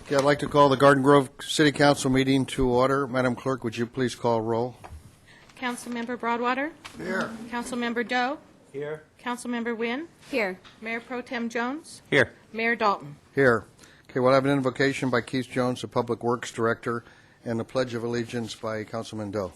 Okay, I'd like to call the Garden Grove City Council meeting to order. Madam Clerk, would you please call roll? Councilmember Broadwater. Here. Councilmember Doe. Here. Councilmember Wynn. Here. Mayor Pro Tem Jones. Here. Mayor Dalton. Here. Okay, we'll have an invocation by Keith Jones, the Public Works Director, and the Pledge of Allegiance by Councilman Doe.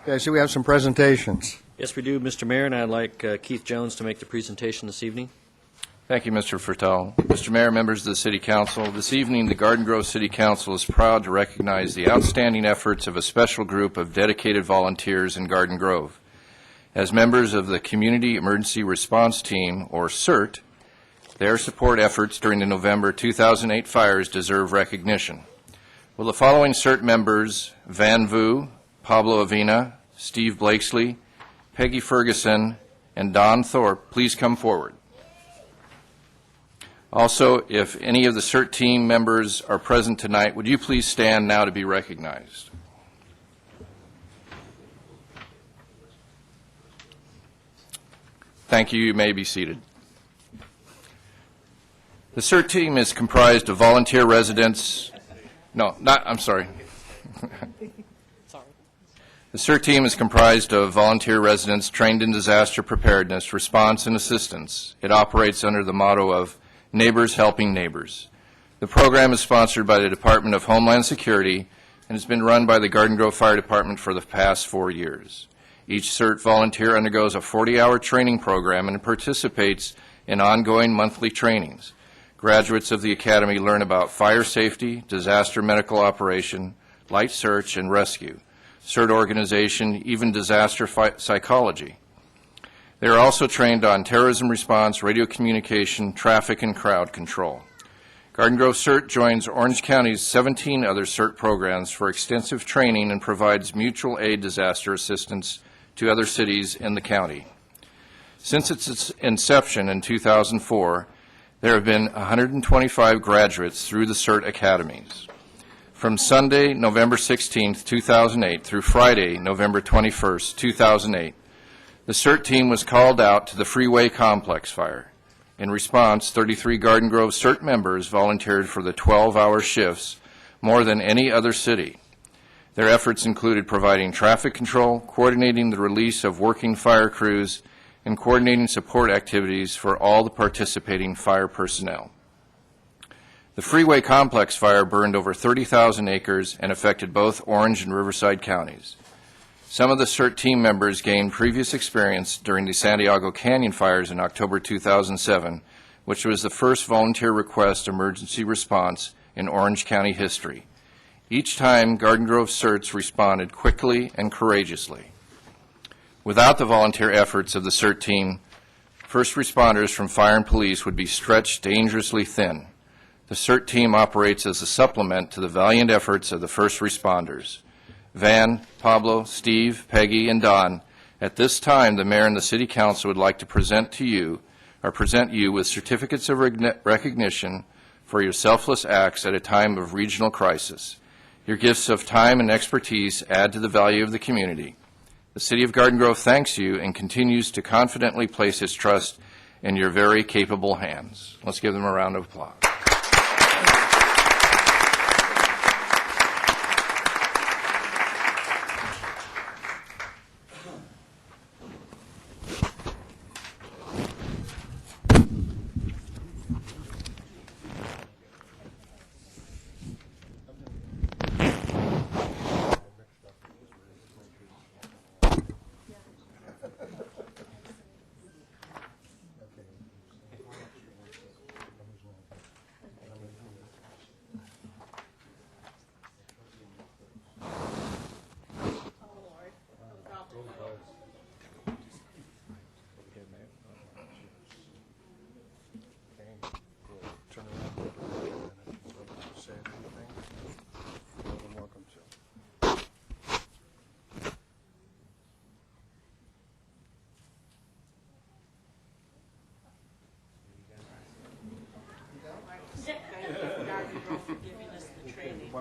Okay, I see we have some presentations. Yes, we do, Mr. Mayor, and I'd like Keith Jones to make the presentation this evening. Thank you, Mr. Fertel. Mr. Mayor, members of the City Council, this evening the Garden Grove City Council is proud to recognize the outstanding efforts of a special group of dedicated volunteers in Garden Grove. As members of the Community Emergency Response Team, or CERT, their support efforts during the November 2008 fires deserve recognition. Will the following CERT members, Van Vu, Pablo Avina, Steve Blakesley, Peggy Ferguson, and Don Thorpe, please come forward. Also, if any of the CERT team members are present tonight, would you please stand now to be recognized? Thank you. You may be seated. The CERT team is comprised of volunteer residents. I'm sorry. The CERT team is comprised of volunteer residents trained in disaster preparedness, response, and assistance. It operates under the motto of Neighbors Helping Neighbors. The program is sponsored by the Department of Homeland Security and has been run by the Garden Grove Fire Department for the past 4 years. Each CERT volunteer undergoes a 40-hour training program and participates in ongoing monthly trainings. Graduates of the Academy learn about fire safety, disaster medical operation, light search and rescue, CERT organization, even disaster psychology. They are also trained on terrorism response, radio communication, traffic, and crowd control. Garden Grove CERT joins Orange County's 17 other CERT programs for extensive training and provides mutual aid disaster assistance to other cities in the county. Since its inception in 2004, there have been 125 graduates through the CERT academies. From Sunday, November 16, 2008, through Friday, November 21, 2008, the CERT team was called out to the Freeway Complex fire. In response, 33 Garden Grove CERT members volunteered for the 12-hour shifts, more than any other city. Their efforts included providing traffic control, coordinating the release of working fire crews, and coordinating support activities for all the participating fire personnel. The Freeway Complex fire burned over 30,000 acres and affected both Orange and Riverside counties. Some of the CERT team members gained previous experience during the Santiago Canyon fires in October 2007, which was the first volunteer request emergency response in Orange County history. Each time, Garden Grove CERTs responded quickly and courageously. Without the volunteer efforts of the CERT team, first responders from fire and police would be stretched dangerously thin. The CERT team operates as a supplement to the valiant efforts of the first responders. Van, Pablo, Steve, Peggy, and Don, at this time the Mayor and the City Council would like to present you with certificates of recognition for your selfless acts at a time of regional crisis. Your gifts of time and expertise add to the value of the community. The City of Garden Grove thanks you and continues to confidently place its trust in your very capable hands. Let's give them a round of applause.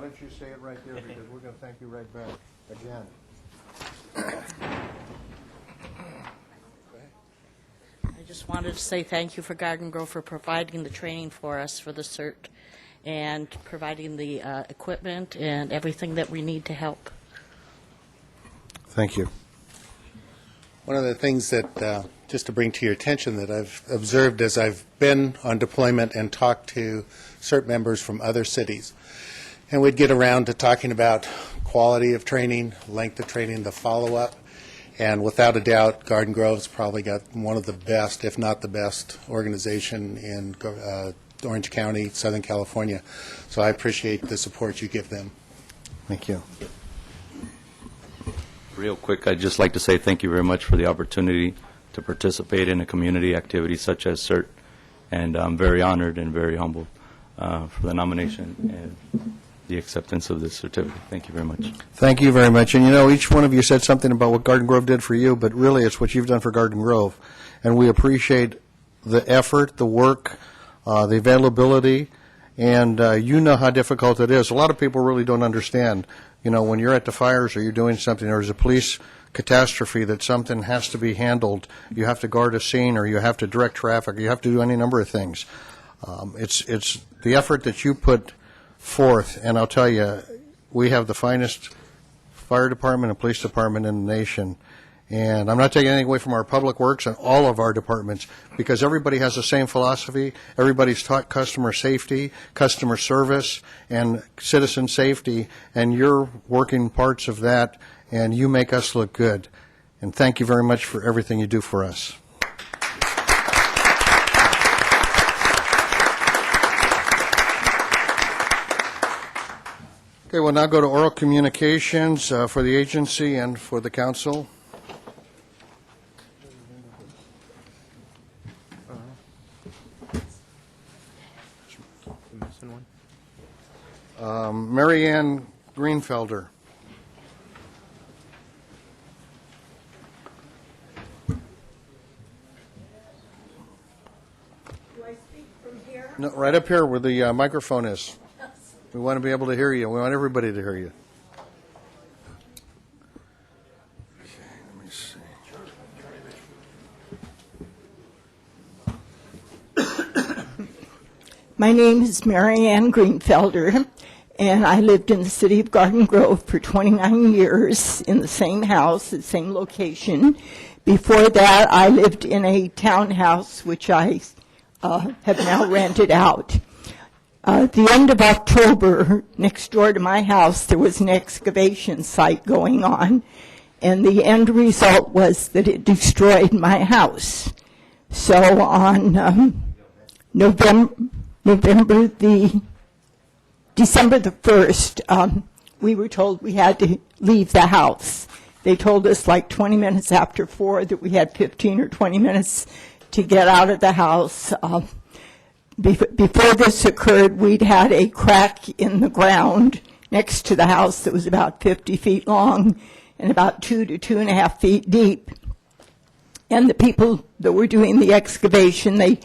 don't you say it right there, because we're going to thank you right back again. I just wanted to say thank you for Garden Grove for providing the training for us for the CERT and providing the equipment and everything that we need to help. Thank you. One of the things that, just to bring to your attention, that I've observed as I've been on deployment and talked to CERT members from other cities, and we'd get around to talking about quality of training, length of training, the follow-up, and without a doubt, Garden Grove's probably got one of the best, if not the best, organization in Orange County, Southern California. So I appreciate the support you give them. Thank you. Real quick, I'd just like to say thank you very much for the opportunity to participate in a community activity such as CERT, and I'm very honored and very humbled for the nomination and the acceptance of this certificate. Thank you very much. Thank you very much. And you know, each one of you said something about what Garden Grove did for you, but really it's what you've done for Garden Grove. And we appreciate the effort, the work, the availability, and you know how difficult it is. A lot of people really don't understand, you know, when you're at the fires or you're doing something, or there's a police catastrophe that something has to be handled, you have to guard a scene, or you have to direct traffic, or you have to do any number of things. It's the effort that you put forth, and I'll tell you, we have the finest fire department and police department in the nation. And I'm not taking anything away from our public works and all of our departments, because everybody has the same philosophy. Everybody's taught customer safety, customer service, and citizen safety, and you're working parts of that, and you make us look good. And thank you very much for everything you do for us. Okay, we'll now go to oral communications for the agency and for the council. Mary Ann Greenfelder. Do I speak from here? No, right up here where the microphone is. We want to be able to hear you. We want everybody to hear you. Okay, let me see. My name is Mary Ann Greenfelder, and I lived in the city of Garden Grove for 29 years in the same house, the same location. Before that, I lived in a townhouse, which I have now rented out. At the end of October, next door to my house, there was an excavation site going on, and the end result was that it destroyed my house. So on December the 1st, we were told we had to leave the house. They told us like 20 minutes after 4 that we had 15 or 20 minutes to get out of the house. Before this occurred, we'd had a crack in the ground next to the house that was about 50 feet long and about 2 to 2.5 feet deep. And the people that were doing the excavation, they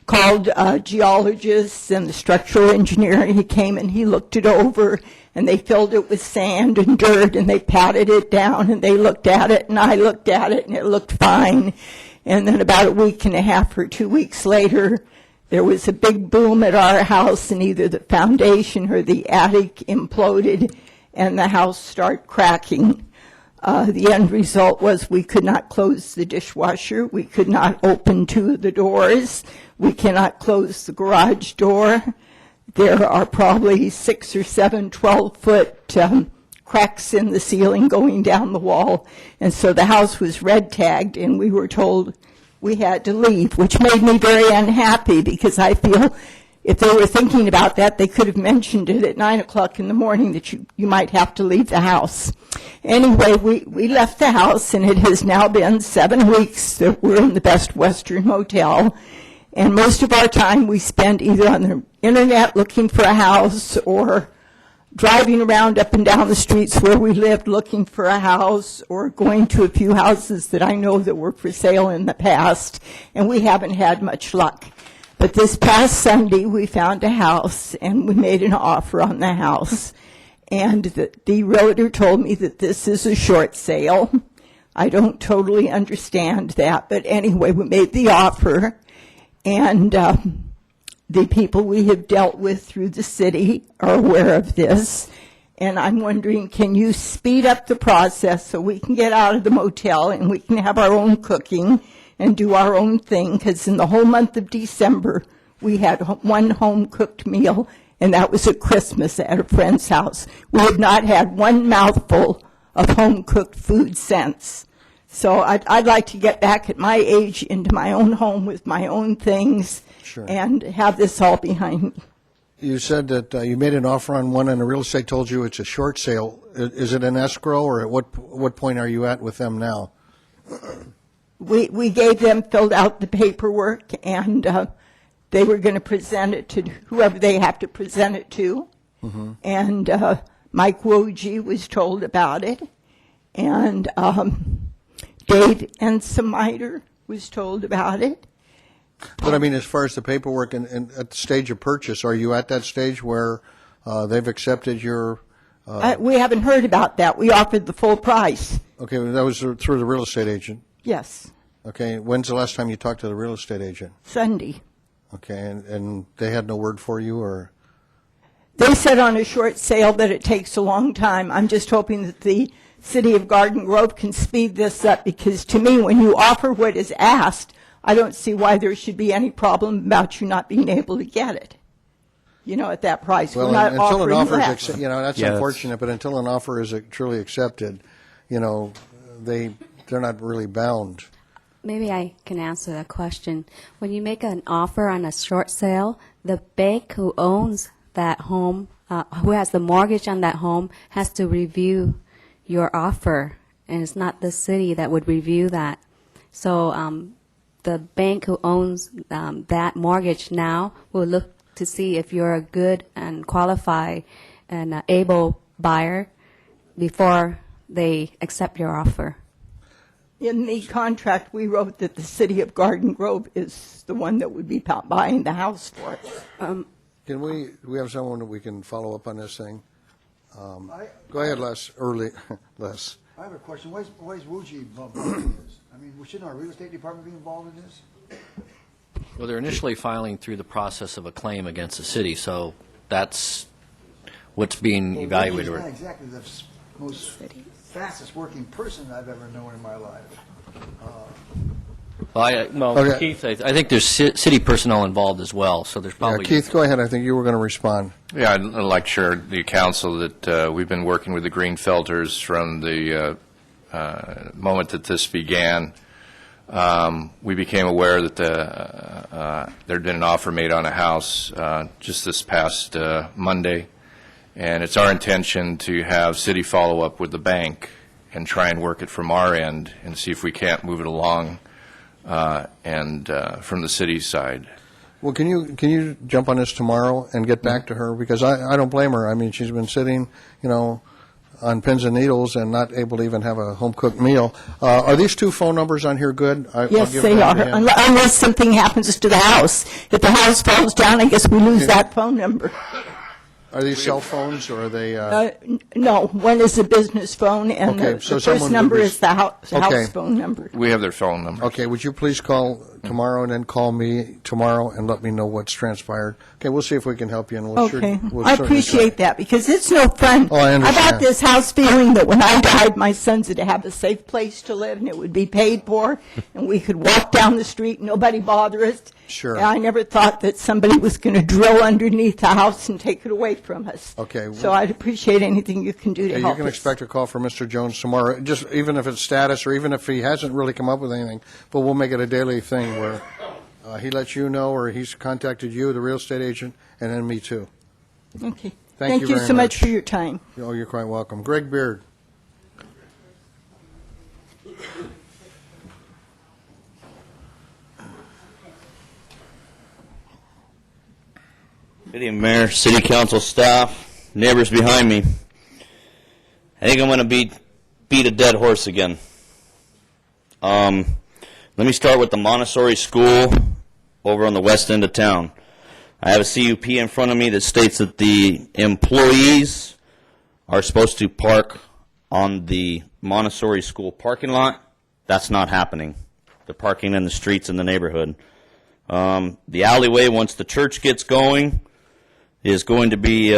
called geologists and the structural engineer, and he came and he looked it over, and they filled it with sand and dirt, and they patted it down, and they looked at it, and I looked at it, and it looked fine. And then about a week and a half or 2 weeks later, there was a big boom at our house, and either the foundation or the attic imploded, and the house started cracking. The end result was we could not close the dishwasher. We could not open 2 of the doors. We cannot close the garage door. There are probably 6 or 7 12-foot cracks in the ceiling going down the wall. And so the house was red tagged, and we were told we had to leave, which made me very unhappy, because I feel if they were thinking about that, they could have mentioned it at 9 o'clock in the morning that you might have to leave the house. Anyway, we left the house, and it has now been 7 weeks that we're in the Best Western Motel. And most of our time we spend either on the internet looking for a house or driving around up and down the streets where we lived looking for a house, or going to a few houses that I know that were for sale in the past, and we haven't had much luck. But this past Sunday, we found a house, and we made an offer on the house. and the realtor told me that this is a short sale. I don't totally understand that, but anyway, we made the offer, and the people we have dealt with through the city are aware of this, and I'm wondering, can you speed up the process so we can get out of the motel and we can have our own cooking and do our own thing? Because in the whole month of December, we had one home-cooked meal, and that was at Christmas at a friend's house. We have not had one mouthful of home-cooked food since. So I'd like to get back at my age into my own home with my own things Sure. and have this all behind me. You said that you made an offer on one, and the real estate told you it's a short sale. Is it an escrow, or at what point are you at with them now? We gave them, filled out the paperwork, and they were going to present it to whoever they have to present it to. And Mike Woj was told about it, and Dave Ensemiter was told about it. But I mean, as far as the paperwork and at the stage of purchase, are you at that stage where they've accepted your? We haven't heard about that. We offered the full price. Okay, that was through the real estate agent. Yes, Okay, when's the last time you talked to the real estate agent? Sunday. Okay, and they had no word for you, or? They said on a short sale that it takes a long time. I'm just hoping that the city of Garden Grove can speed this up, because to me, when you offer what is asked, I don't see why there should be any problem about you not being able to get it, at that price. Well, We're not until an offering offer less. is, that's Yeah, unfortunate, but until an offer is truly accepted, they're not really bound. Maybe I can answer that question. When you make an offer on a short sale, the bank who owns that home, who has the mortgage on that home, has to review your offer, and it's not the city that would review that. So the bank who owns that mortgage now will look to see if you're a good and qualified and able buyer before they accept your offer. In the contract, we wrote that the city of Garden Grove is the one that would be buying the house for it. Do we have someone that we can follow up on this thing? Go ahead, Les. Les. I have a question. Why is Wuji involved in this? I mean, shouldn't our real estate department be involved in this? Well, they're initially filing through the process of a claim against the city, so that's what's being evaluated. Wuji's not exactly the most fastest working person I've ever known in my life. Well, Okay. Keith, I think there's city personnel involved as well, so there's Yeah, probably... Keith, go ahead. I think you were going to respond. Yeah, I'd like to share the council that we've been working with the Greenfelters from the moment that this began. We became aware that there had been an offer made on a house just this past Monday, and it's our intention to have city follow up with the bank and try and work it from our end and see if we can't move it along and from the city's side. Well, can you jump on this tomorrow and get back to her? Because I don't blame her. I mean, she's been sitting, on pins and needles and not able to even have a home-cooked meal. Are these two phone numbers on here good? I'll Yes, give they them are, to him. unless something happens to the house. If the house falls down, I guess we lose that phone number. Are these cell phones, or are they? No, one is a business phone, and Okay, the so first someone number would is the house Okay. phone number. We have their phone number. Okay, would you please call tomorrow and then call me tomorrow and let me know what's transpired? Okay, we'll see if we can help you, and we'll Okay, we'll I certainly appreciate that, because it's no fun. Oh, I understand. got this house feeling that when I died, my sons would have a safe place to live, and it would be paid for, and we could walk down the street, and nobody bother us. Sure. And I never thought that somebody was going to drill underneath the house and take it away from us. Okay. So I'd appreciate anything you can do to Okay, help you can us. expect a call from Mr. Jones tomorrow, just even if it's status or even if he hasn't really come up with anything, but we'll make it a daily thing where he lets you know, or he's contacted you, the real estate agent, and then me too. Okay. Thank you you very so much. much for your time. Oh, you're quite welcome. Greg Beard. Good evening, Mayor, City Council staff, neighbors behind me. I think I'm going to beat a dead horse again. Let me start with the Montessori school over on the west end of town. I have a CUP in front of me that states that the employees are supposed to park on the Montessori school parking lot. That's not happening. They're parking in the streets in the neighborhood. The alleyway, once the church gets going, is going to be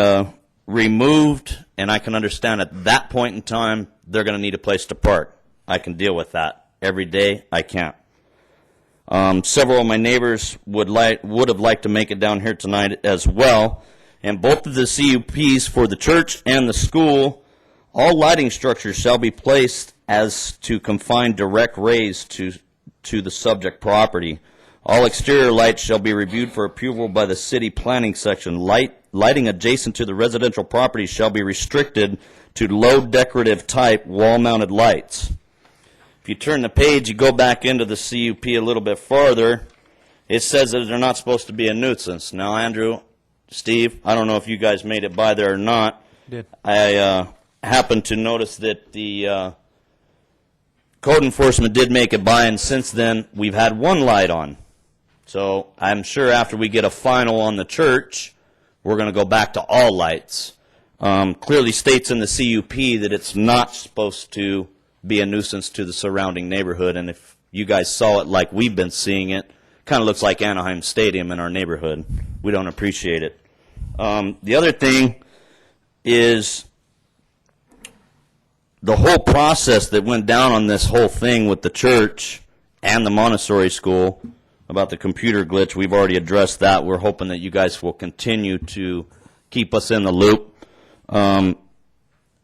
removed, and I can understand at that point in time, they're going to need a place to park. I can deal with that. Every day, I can't. Several of my neighbors would have liked to make it down here tonight as well, and both of the CUPs for the church and the school, all lighting structures shall be placed as to confine direct rays to the subject property. All exterior lights shall be reviewed for approval by the city planning section. Lighting adjacent to the residential property shall be restricted to low decorative type wall-mounted lights. If you turn the page, you go back into the CUP a little bit farther, it says that they're not supposed to be a nuisance. Now, Andrew, Steve, I don't know if you guys made it by there or not. Did. I happened to notice that the code enforcement did make it by, and since then, we've had one light on. So I'm sure after we get a final on the church, we're going to go back to all lights. Clearly states in the CUP that it's not supposed to be a nuisance to the surrounding neighborhood, and if you guys saw it like we've been seeing it, kind of looks like Anaheim Stadium in our neighborhood. We don't appreciate it. The other thing is the whole process that went down on this whole thing with the church and the Montessori school about the computer glitch. We've already addressed that. We're hoping that you guys will continue to keep us in the loop.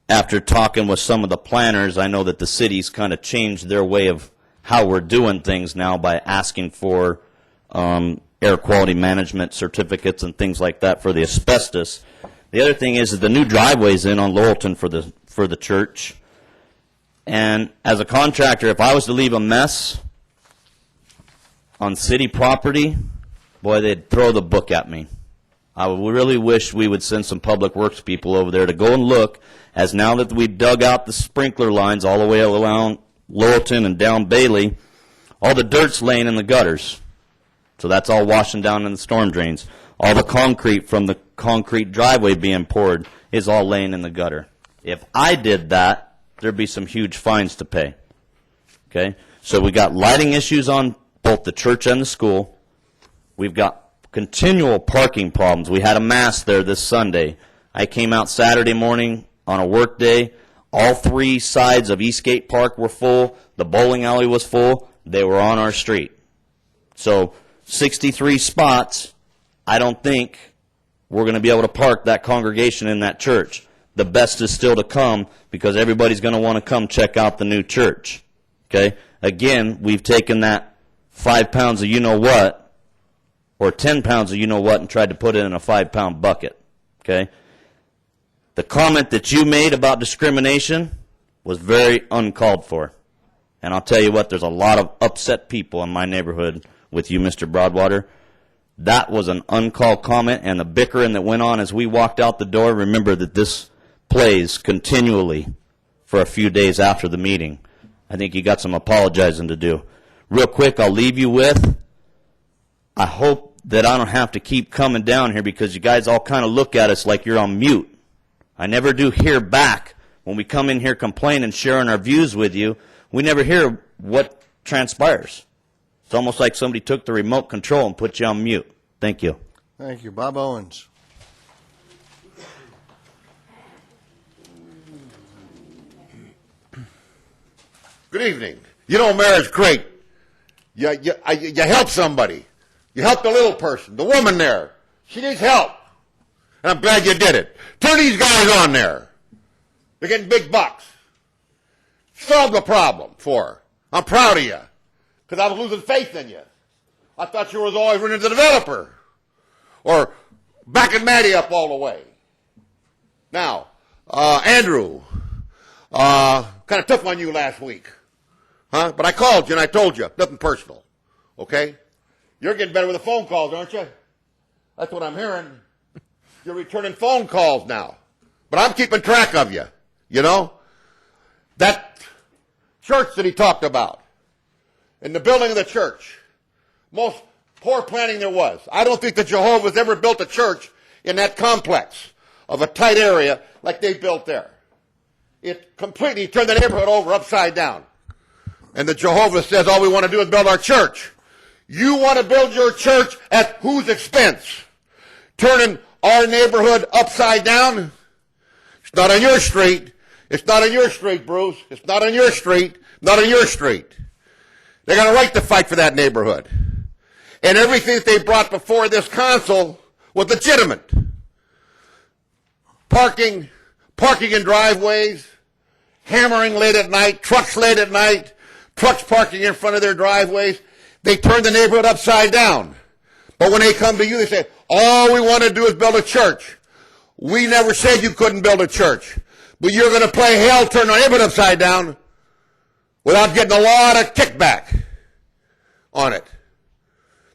After talking with some of the planners, I know that the city's kind of changed their way of how we're doing things now by asking for air quality management certificates and things like that for the asbestos. The other thing is that the new driveway's in on Laurelton for the church. And as a contractor, if I was to leave a mess on city property, boy, they'd throw the book at me. I really wish we would send some public works people over there to go and look, as now that we've dug out the sprinkler lines all the way around Laurelton and down Bailey, all the dirt's laying in the gutters. So that's all washing down in the storm drains. All the concrete from the concrete driveway being poured is all laying in the gutter. If I did that, there'd be some huge fines to pay. Okay? So we got lighting issues on both the church and the school. We've got continual parking problems. We had a mass there this Sunday. I came out Saturday morning on a work day. All three sides of Eastgate Park were full. The bowling alley was full. They were on our street. So 63 spots, I don't think we're going to be able to park that congregation in that church. The best is still to come because everybody's going to want to come check out the new church. Okay? Again, we've taken that 5 pounds of you-know-what or 10 pounds of you-know-what and tried to put it in a 5-pound bucket. Okay? The comment that you made about discrimination was very uncalled for. And I'll tell you what, there's a lot of upset people in my neighborhood with you, Mr. Broadwater. That was an uncalled comment, and the bickering that went on as we walked out the door, remember that this plays continually for a few days after the meeting. I think you got some apologizing to do. Real quick, I'll leave you with, I hope that I don't have to keep coming down here because you guys all kind of look at us like you're on mute. I never do hear back when we come in here complaining, sharing our views with you. We never hear what transpires. It's almost like somebody took the remote control and put you on mute. Thank you. Thank you. Bob Owens. Good evening. You know, Mayor, it's great. You help somebody. You help the little person, the woman there. She needs help. And I'm glad you did it. Turn these guys on there. They're getting big bucks. Solve the problem for her. I'm proud of you. Because I was losing faith in you. I thought you was always running to the developer. Or backing Maddie up all the way. Now, Andrew, kind of tough on you last week. Huh? But I called you and I told you. Nothing personal. Okay? You're getting better with the phone calls, aren't you? That's what I'm hearing. You're returning phone calls now. But I'm keeping track of you. You know? That church that he talked about. In the building of the church. Most poor planning there was. I don't think that Jehovah's ever built a church in that complex of a tight area like they built there. it completely turned the neighborhood over upside down. And the Jehovah says all we want to do is build our church. You want to build your church at whose expense? Turning our neighborhood upside down? It's not on your street. It's not on your street, Bruce. It's not on your street. Not on your street. They got a right to fight for that neighborhood. And everything that they brought before this council was legitimate. Parking in driveways, hammering late at night, trucks late at night, trucks parking in front of their driveways. They turn the neighborhood upside down. But when they come to you, they say, all we want to do is build a church. We never said you couldn't build a church. But you're going to play hell, turn our neighborhood upside down without getting a lot of kickback on it.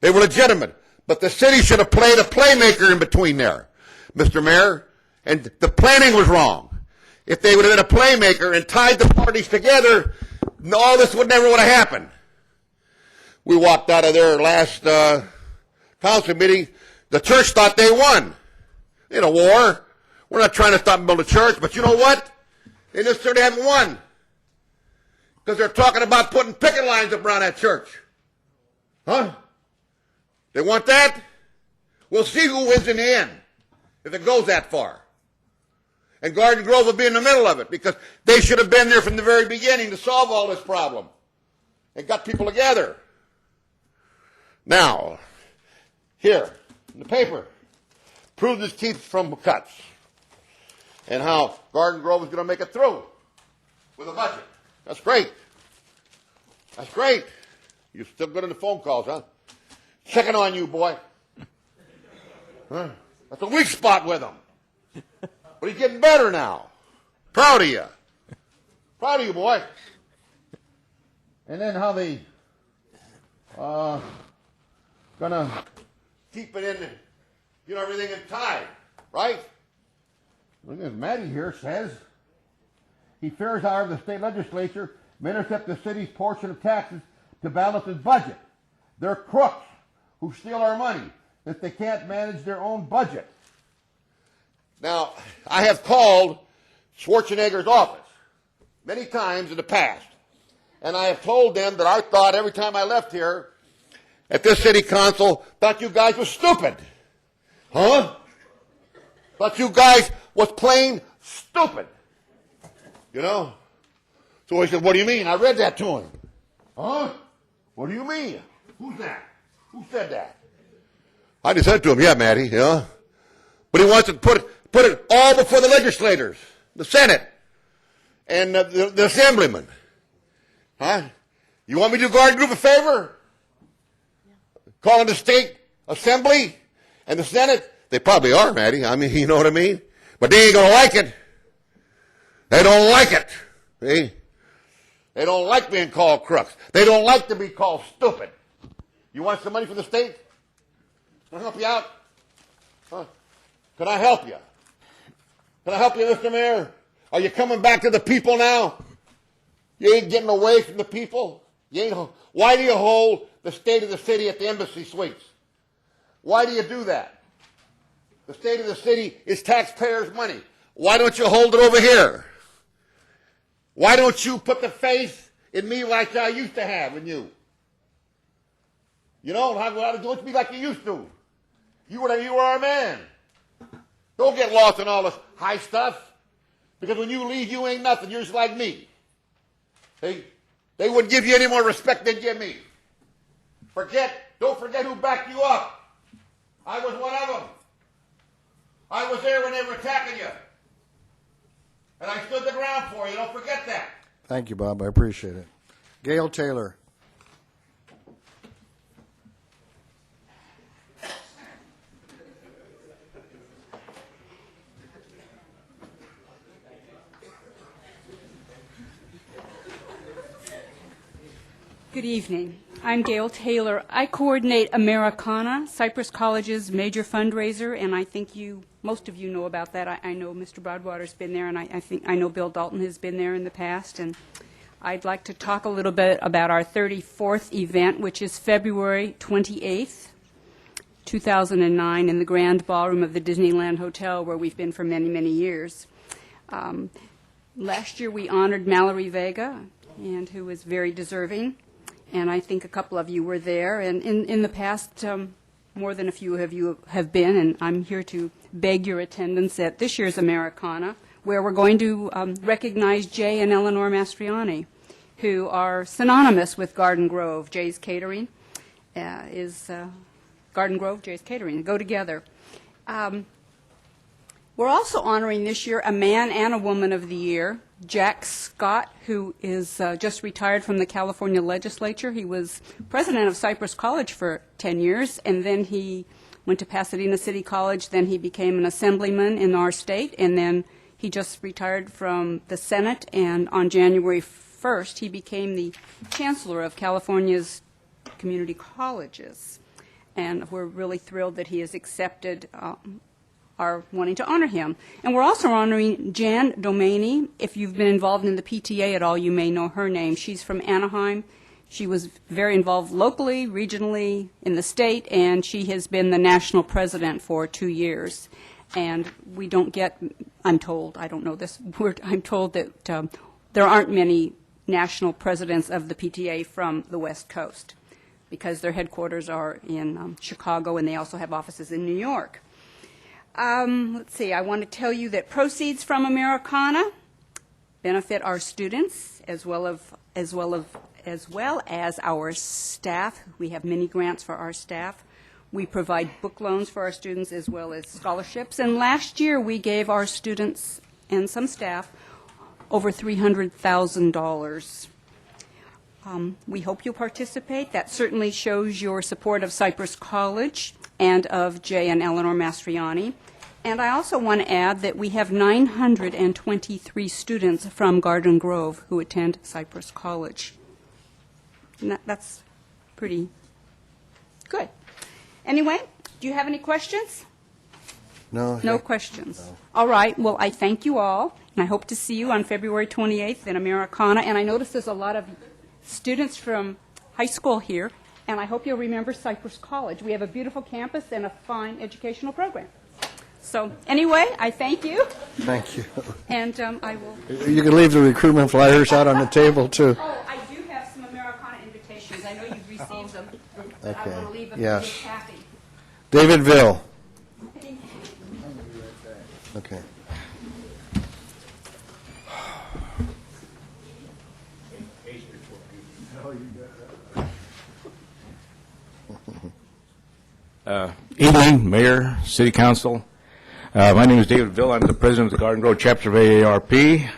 They were legitimate. But the city should have played a playmaker in between there, Mr. Mayor. And the planning was wrong. If they would have been a playmaker and tied the parties together, all this would never would have happened. We walked out of their last council meeting. The church thought they won in a war. We're not trying to stop and build a church, but you know what? They necessarily haven't won. Because they're talking about putting picket lines up around that church. Huh? They want that? We'll see who wins in the end, if it goes that far. And Garden Grove will be in the middle of it, because they should have been there from the very beginning to solve all this problem and got people together. Now, here, in the paper, prudence keeps from cuts, and how Garden Grove is going to make it through with a budget. That's great. That's great. You're still good on the phone calls, huh? Checking on you, boy. Huh? That's a weak spot with him. But he's getting better now. Proud of you. Proud of you, boy. And then how they gonna keep it in, you know, everything in time, right? Look at Matty here says, he fears, however, the state legislature may intercept the city's portion of taxes to balance its budget. They're crooks who steal our money if they can't manage their own budget. Now, I have called Schwarzenegger's office many times in the past, and I have told them that I thought every time I left here at this city council, thought you guys were stupid. Huh? Thought you guys was plain stupid. You know? So he said, what do you mean? I read that to him. Huh? What do you mean? Who's that? Who said that? I just said to him, yeah, Matty, yeah. But he wants to put it all before the legislators, the Senate, and the assemblymen. Huh? You want me to do Garden Group a favor? Calling the state assembly and the Senate? They probably are, Matty. I mean, you know what I mean? But they ain't going to like it. They don't like it. See? They don't like being called crooks. They don't like to be called stupid. You want some money from the state? Can I help you out? Huh? Can I help you? Can I help you, Mr. Mayor? Are you coming back to the people now? You ain't getting away from the people? Why do you hold the state of the city at the embassy suites? Why do you do that? The state of the city is taxpayers' money. Why don't you hold it over here? Why don't you put the faith in me like I used to have in you? You know, don't be like you used to. You were our man. Don't get lost in all this high stuff, because when you leave, you ain't nothing. You're just like me. They wouldn't give you any more respect than give me. Don't forget who backed you up. I was one of them. I was there when they were attacking you. And I stood the ground for you. Don't forget that. Thank you, Bob. I appreciate it. Gail Taylor. Good evening. I'm Gail Taylor. I coordinate Americana, Cypress College's major fundraiser, and I think most of you know about that. I know Mr. Broadwater's been there, and I know Bill Dalton has been there in the past. And I'd like to talk a little bit about our 34th event, which is February 28th, 2009, in the Grand Ballroom of the Disneyland Hotel, where we've been for many, many years. Last year, we honored Mallory Vega, and who was very deserving, and I think a couple of you were there. And in the past, more than a few of you have been, and I'm here to beg your attendance at this year's Americana, where we're going to recognize Jay and Eleanor Mastriani, who are synonymous with Garden Grove. Jay's Catering is Garden Grove, Jay's Catering. They go together. We're also honoring this year a man and a woman of the year, Jack Scott, who is just retired from the California legislature. He was president of Cypress College for 10 years, and then he went to Pasadena City College. Then he became an assemblyman in our state, and then he just retired from the Senate, and on January 1st, he became the chancellor of California's community colleges. And we're really thrilled that he has accepted our wanting to honor him. And we're also honoring Jan Domaney. If you've been involved in the PTA at all, you may know her name. She's from Anaheim. She was very involved locally, regionally, in the state, and she has been the national president for 2 years. And we don't get, I'm told, I don't know this word, I'm told that there aren't many national presidents of the PTA from the West Coast, because their headquarters are in Chicago, and they also have offices in New York. Let's see, I want to tell you that proceeds from Americana benefit our students as well as our staff. We have many grants for our staff. We provide book loans for our students as well as scholarships. And last year we gave our students and some staff over $300,000. We hope you'll participate. That certainly shows your support of Cypress College and of Jay and Eleanor Mastriani. And I also want to add that we have 923 students from Garden Grove who attend Cypress College. And that's pretty good. Anyway, do you have any questions? No. No questions. All right. Well, I thank you all, and I hope to see you on February 28th in Americana. And I notice there's a lot of students from high school here, and I hope you'll remember Cypress College. We have a beautiful campus and a fine educational program. So anyway, I thank you, Thank you. and I will... You can leave the recruitment flyers out on the table, too. Oh, I do have some Americana invitations. I know you've received them. But I Okay. want to leave them Yes. with Kathy. Davidville. Okay. Evening, Mayor, City Council. My name is David Ville. I'm the president of the Garden Grove chapter of AARP.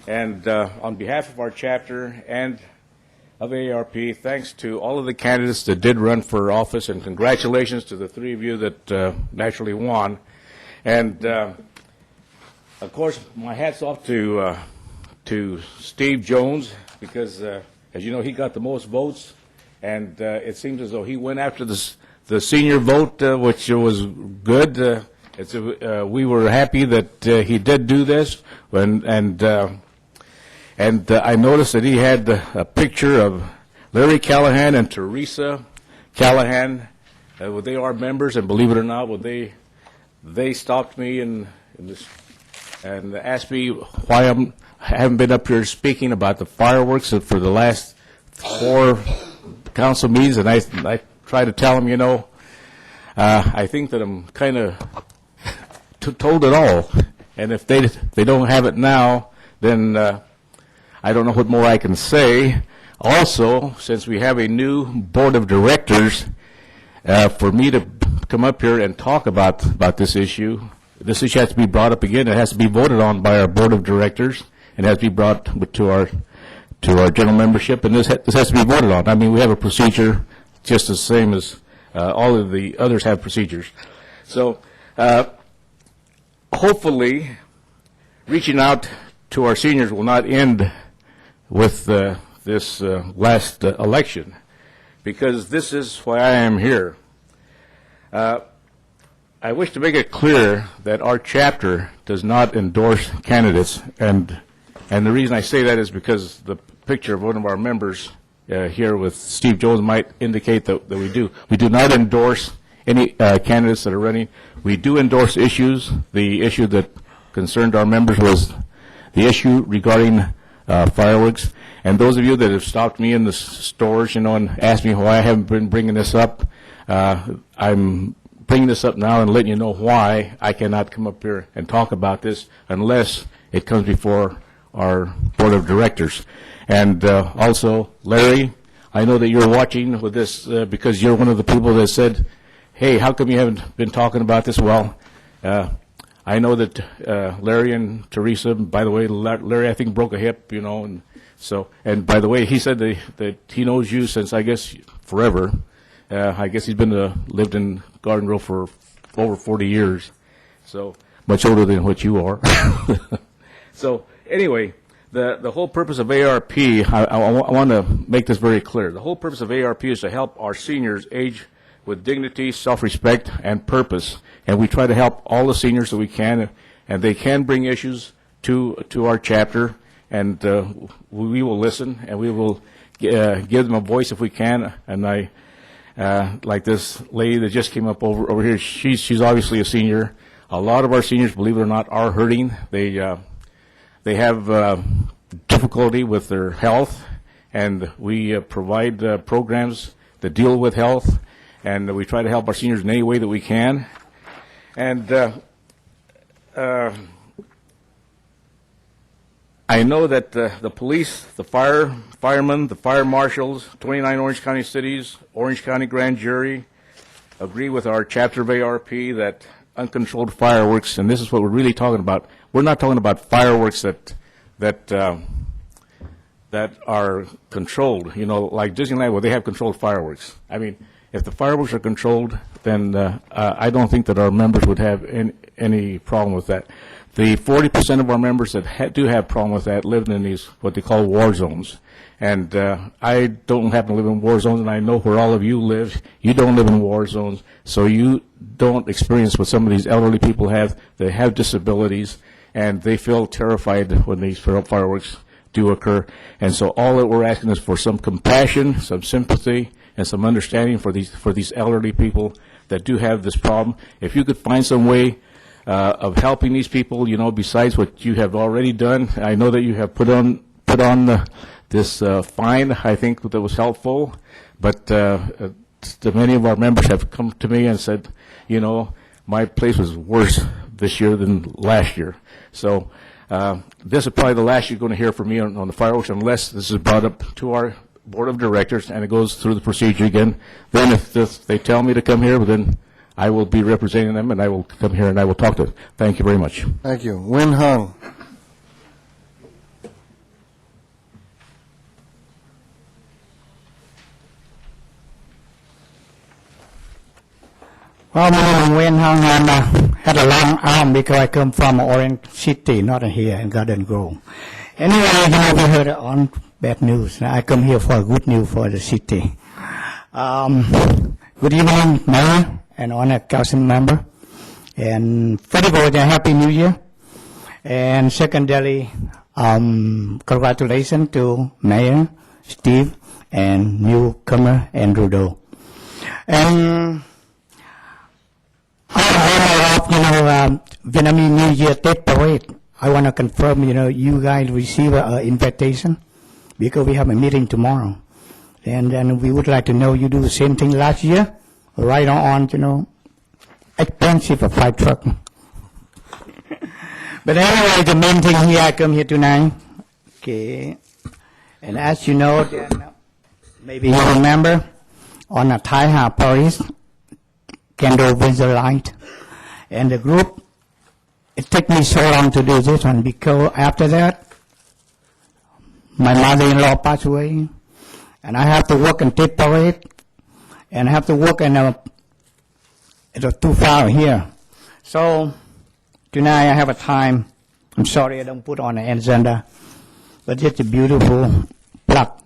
And on behalf of our chapter and of AARP, thanks to all of the candidates that did run for office, and congratulations to the three of you that naturally won. And, of course, my hat's off to Steve Jones, because, as you know, he got the most votes, and it seems as though he went after the senior vote, which was good. We were happy that he did do this, and I noticed that he had a picture of Larry Callahan and Teresa Callahan. They are members, and believe it or not, they stopped me and asked me why I haven't been up here speaking about the fireworks for the last 4 council meetings, and I try to tell them, I think that I'm kind of told it all, and if they don't have it now, then I don't know what more I can say. Also, since we have a new board of directors, for me to come up here and talk about this issue has to be brought up again. It has to be voted on by our board of directors, and has to be brought to our general membership, and this has to be voted on. I mean, we have a procedure just the same as all of the others have procedures. So hopefully, reaching out to our seniors will not end with this last election, because this is why I am here. I wish to make it clear that our chapter does not endorse candidates, and the reason I say that is because the picture of one of our members here with Steve Jones might indicate that we do. We do not endorse any candidates that are running. We do endorse issues. The issue that concerned our members was the issue regarding fireworks. And those of you that have stopped me in the stores, and asked me why I haven't been bringing this up, I'm bringing this up now and letting you know why I cannot come up here and talk about this unless it comes before our board of directors. And also, Larry, I know that you're watching with this because you're one of the people that said, hey, how come you haven't been talking about this? Well, I know that Larry and Teresa, by the way, Larry, I think, broke a hip, and so, and by the way, he said that he knows you since, I guess, forever. I guess he's lived in Garden Grove for over 40 years, so much older than what you are. So anyway, the whole purpose of ARP, I want to make this very clear. The whole purpose of ARP is to help our seniors age with dignity, self-respect, and purpose. And we try to help all the seniors that we can, and they can bring issues to our chapter, and we will listen, and we will give them a voice if we can. And I, like this lady that just came up over here, she's obviously a senior. A lot of our seniors, believe it or not, are hurting. They have difficulty with their health, and we provide programs that deal with health, and we try to help our seniors in any way that we can. And I know that the police, the firemen, the fire marshals, 29 Orange County cities, Orange County Grand Jury agree with our chapter of ARP that uncontrolled fireworks, and this is what we're really talking about. We're not talking about fireworks that are controlled, like Disneyland, where they have controlled fireworks. I mean, if the fireworks are controlled, then I don't think that our members would have any problem with that. The 40% of our members that do have problem with that live in these, what they call war zones. And I don't happen to live in war zones, and I know where all of you live. You don't live in war zones, so you don't experience what some of these elderly people have. They have disabilities, and they feel terrified when these fireworks do occur. And so all that we're asking is for some compassion, some sympathy, and some understanding for these elderly people that do have this problem. If you could find some way of helping these people, besides what you have already done, I know that you have put on this fine. I think that was helpful, but many of our members have come to me and said, my place was worse this year than last year. So this is probably the last you're going to hear from me on the fireworks, unless this is brought up to our board of directors and it goes through the procedure again. Then if they tell me to come here, then I will be representing them, and I will come here and I will talk to them. Thank you very much. Thank you. Win Hung. Well, my name is Wayne Hung, and I had a long arm because I come from Orange City, not here in Garden Grove. Anyway, we heard on bad news. I come here for good news for the city. Good evening, Mayor and honor council member. And first of all, a Happy New Year. And secondarily, congratulations to Mayor Steve and newcomer Andrew Doe. And Vietnamese New Year Tet Parade. I want to confirm, you guys receive an invitation because we have a meeting tomorrow. And then we would like to know you do the same thing last year, right on, expensive a fire truck. But anyway, the main thing here, I come here tonight. Okay. And as you know, then, maybe you remember, on a Thai House Paris, candle with the light. And the group, it took me so long to do this one because after that, my mother-in-law passed away, and I have to work in Tet Parade, and I have to work in it was too far here. So tonight I have a time. I'm sorry I don't put on the agenda, but it's a beautiful plot.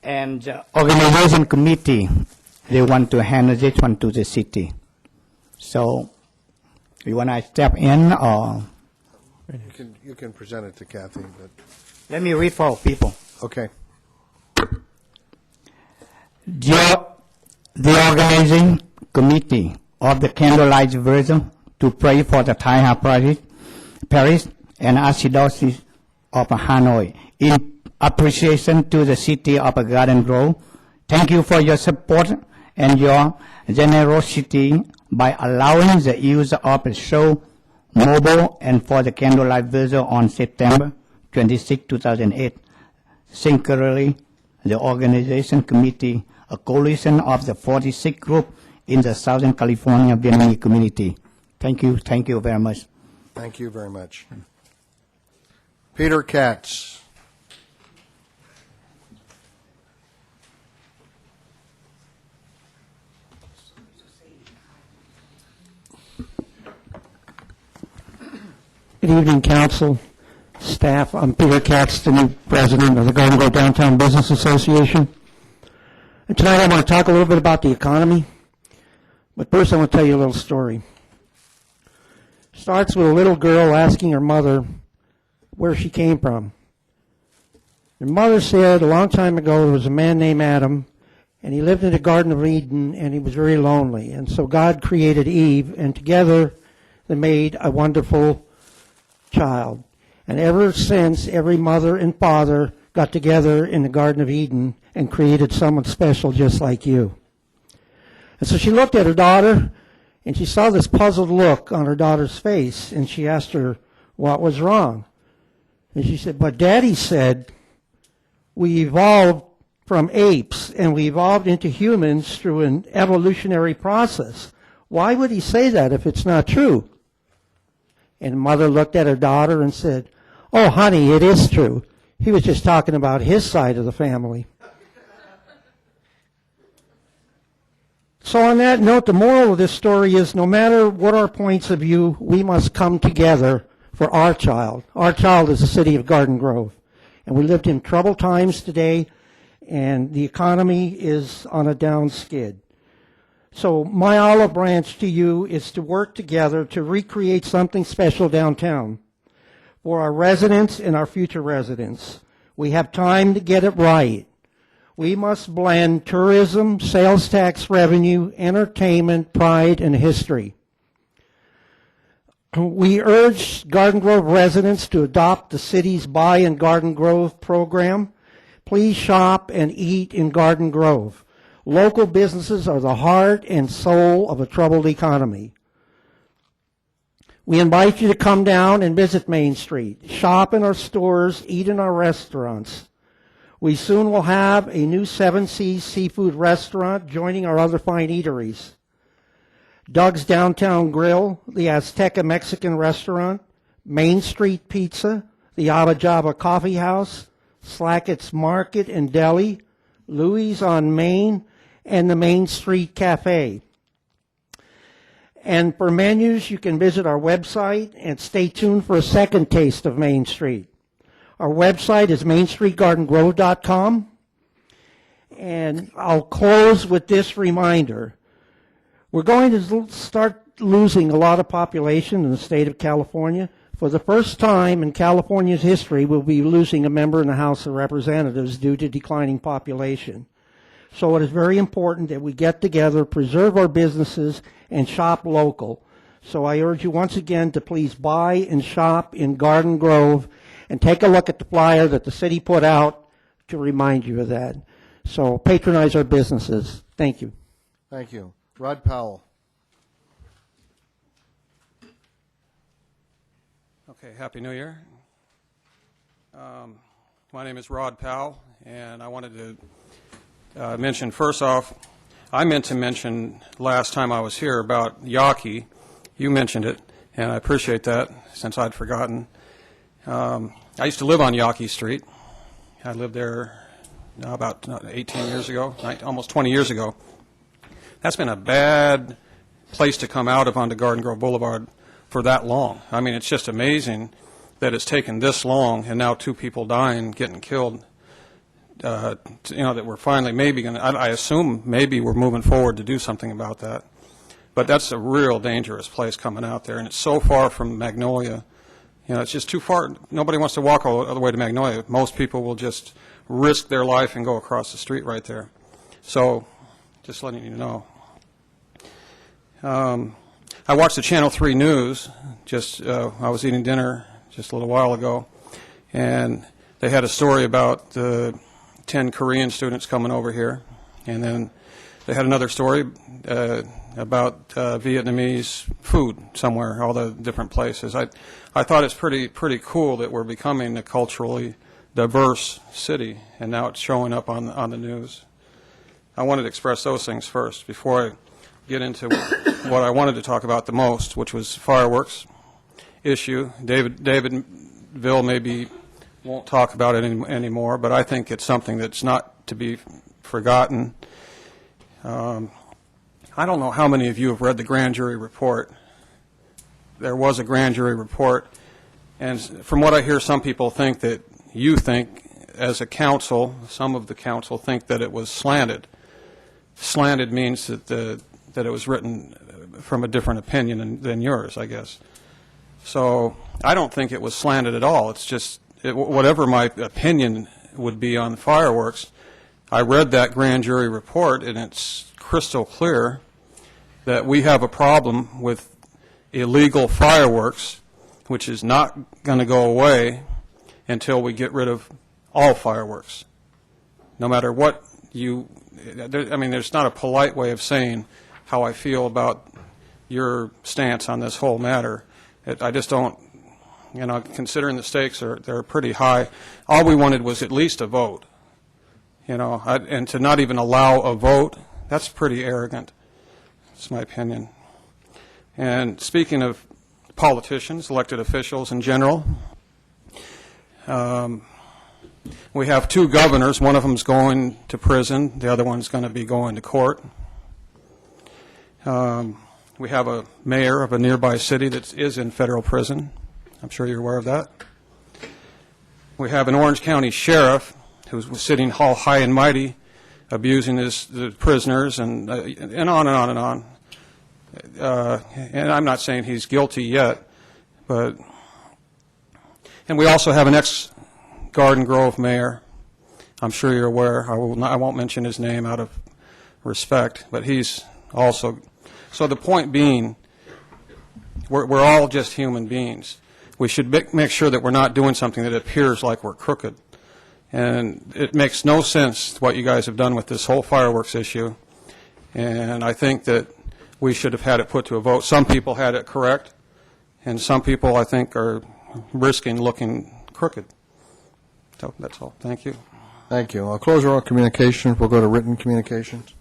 And organization committee, they want to hand this one to the city. So you want to step in or? You can present it to Kathy. But let me read for people. Okay. The organizing committee of the candlelight version to pray for the Thai House Paris and Archdiocese of Hanoi. In appreciation to the city of Garden Grove, thank you for your support and your generosity by allowing the use of the show mobile and for the candlelight vigil on September 26, 2008. Sincerely, the organization committee, a coalition of the 46 group in the Southern California Vietnamese community. Thank you very much. Thank you very much. Peter Katz. Good evening, council, staff. I'm Peter Katz, the new president of the Garden Grove Downtown Business Association. And tonight I want to talk a little bit about the economy. But first I want to tell you a little story. It starts with a little girl asking her mother where she came from. Her mother said a long time ago there was a man named Adam, and he lived in the Garden of Eden, and he was very lonely. And so God created Eve, and together they made a wonderful child. And ever since, every mother and father got together in the Garden of Eden and created someone special just like you. And so she looked at her daughter, and she saw this puzzled look on her daughter's face, and she asked her what was wrong. And she said, but Daddy said we evolved from apes, and we evolved into humans through an evolutionary process. Why would he say that if it's not true? And mother looked at her daughter and said, oh, honey, it is true. He was just talking about his side of the family. So on that note, the moral of this story is no matter what our points of view, we must come together for our child. Our child is the city of Garden Grove. And we lived in troubled times today, and the economy is on a down skid. So my olive branch to you is to work together to recreate something special downtown for our residents and our future residents. We have time to get it right. We must blend tourism, sales tax revenue, entertainment, pride, and history. We urge Garden Grove residents to adopt the city's Buy in Garden Grove program. Please shop and eat in Garden Grove. Local businesses are the heart and soul of a troubled economy. We invite you to come down and visit Main Street, shop in our stores, eat in our restaurants. We soon will have a new Seven Seas seafood restaurant joining our other fine eateries. Doug's Downtown Grill, the Azteca Mexican restaurant, Main Street Pizza, the Abba Jabba Coffee House, Slackett's Market and Deli, Louis on Main, and the Main Street Cafe. And for menus, you can visit our website and stay tuned for a second taste of Main Street. Our website is mainstreetgardengrove.com. And I'll close with this reminder. We're going to start losing a lot of population in the state of California. For the first time in California's history, we'll be losing a member in the House of Representatives due to declining population. So it is very important that we get together, preserve our businesses, and shop local. So I urge you once again to please buy and shop in Garden Grove and take a look at the flyer that the city put out to remind you of that. So patronize our businesses. Thank you. Thank you. Rod Powell. Okay, Happy New Year. My name is Rod Powell, and I wanted to mention, first off, I meant to mention last time I was here about Yawkey. You mentioned it, and I appreciate that since I'd forgotten. I used to live on Yawkey Street. I lived there about 18 years ago, almost 20 years ago. That's been a bad place to come out of onto Garden Grove Boulevard for that long. I mean, it's just amazing that it's taken this long, and now 2 people dying, getting killed. That we're finally maybe going to, I assume maybe we're moving forward to do something about that. But that's a real dangerous place coming out there, and it's so far from Magnolia. It's just too far. Nobody wants to walk all the way to Magnolia. Most people will just risk their life and go across the street right there. So, just letting you know. I watched the Channel 3 news. I was eating dinner just a little while ago, and they had a story about the 10 Korean students coming over here, and then they had another story about Vietnamese food somewhere, all the different places. I thought it's pretty cool that we're becoming a culturally diverse city, and now it's showing up on the news. I wanted to express those things first before I get into what I wanted to talk about the most, which was fireworks issue. Davidville maybe won't talk about it anymore, but I think it's something that's not to be forgotten. I don't know how many of you have read the grand jury report. There was a grand jury report, and from what I hear, some people think that you think, as a council, some of the council think that it was slanted. Slanted means that it was written from a different opinion than yours, I guess. So I don't think it was slanted at all. It's just whatever my opinion would be on fireworks. I read that grand jury report, and it's crystal clear that we have a problem with illegal fireworks, which is not going to go away until we get rid of all fireworks. No matter what there's not a polite way of saying how I feel about your stance on this whole matter. I just don't, considering the stakes they're pretty high. All we wanted was at least a vote. And to not even allow a vote, that's pretty arrogant. That's my opinion. And speaking of politicians, elected officials in general, we have 2 governors. One of them's going to prison. The other one's going to be going to court. We have a mayor of a nearby city that is in federal prison. I'm sure you're aware of that. We have an Orange County sheriff who's sitting all high and mighty, abusing the prisoners, and on and on and on. And I'm not saying he's guilty yet, and we also have an ex-Garden Grove mayor. I'm sure you're aware. I won't mention his name out of respect, but he's also. So the point being, we're all just human beings. We should make sure that we're not doing something that appears like we're crooked. And it makes no sense what you guys have done with this whole fireworks issue. And I think that we should have had it put to a vote. Some people had it correct, and some people, I think, are risking looking crooked. So that's all. Thank you. Thank you. I'll close our communications. We'll go to written communications.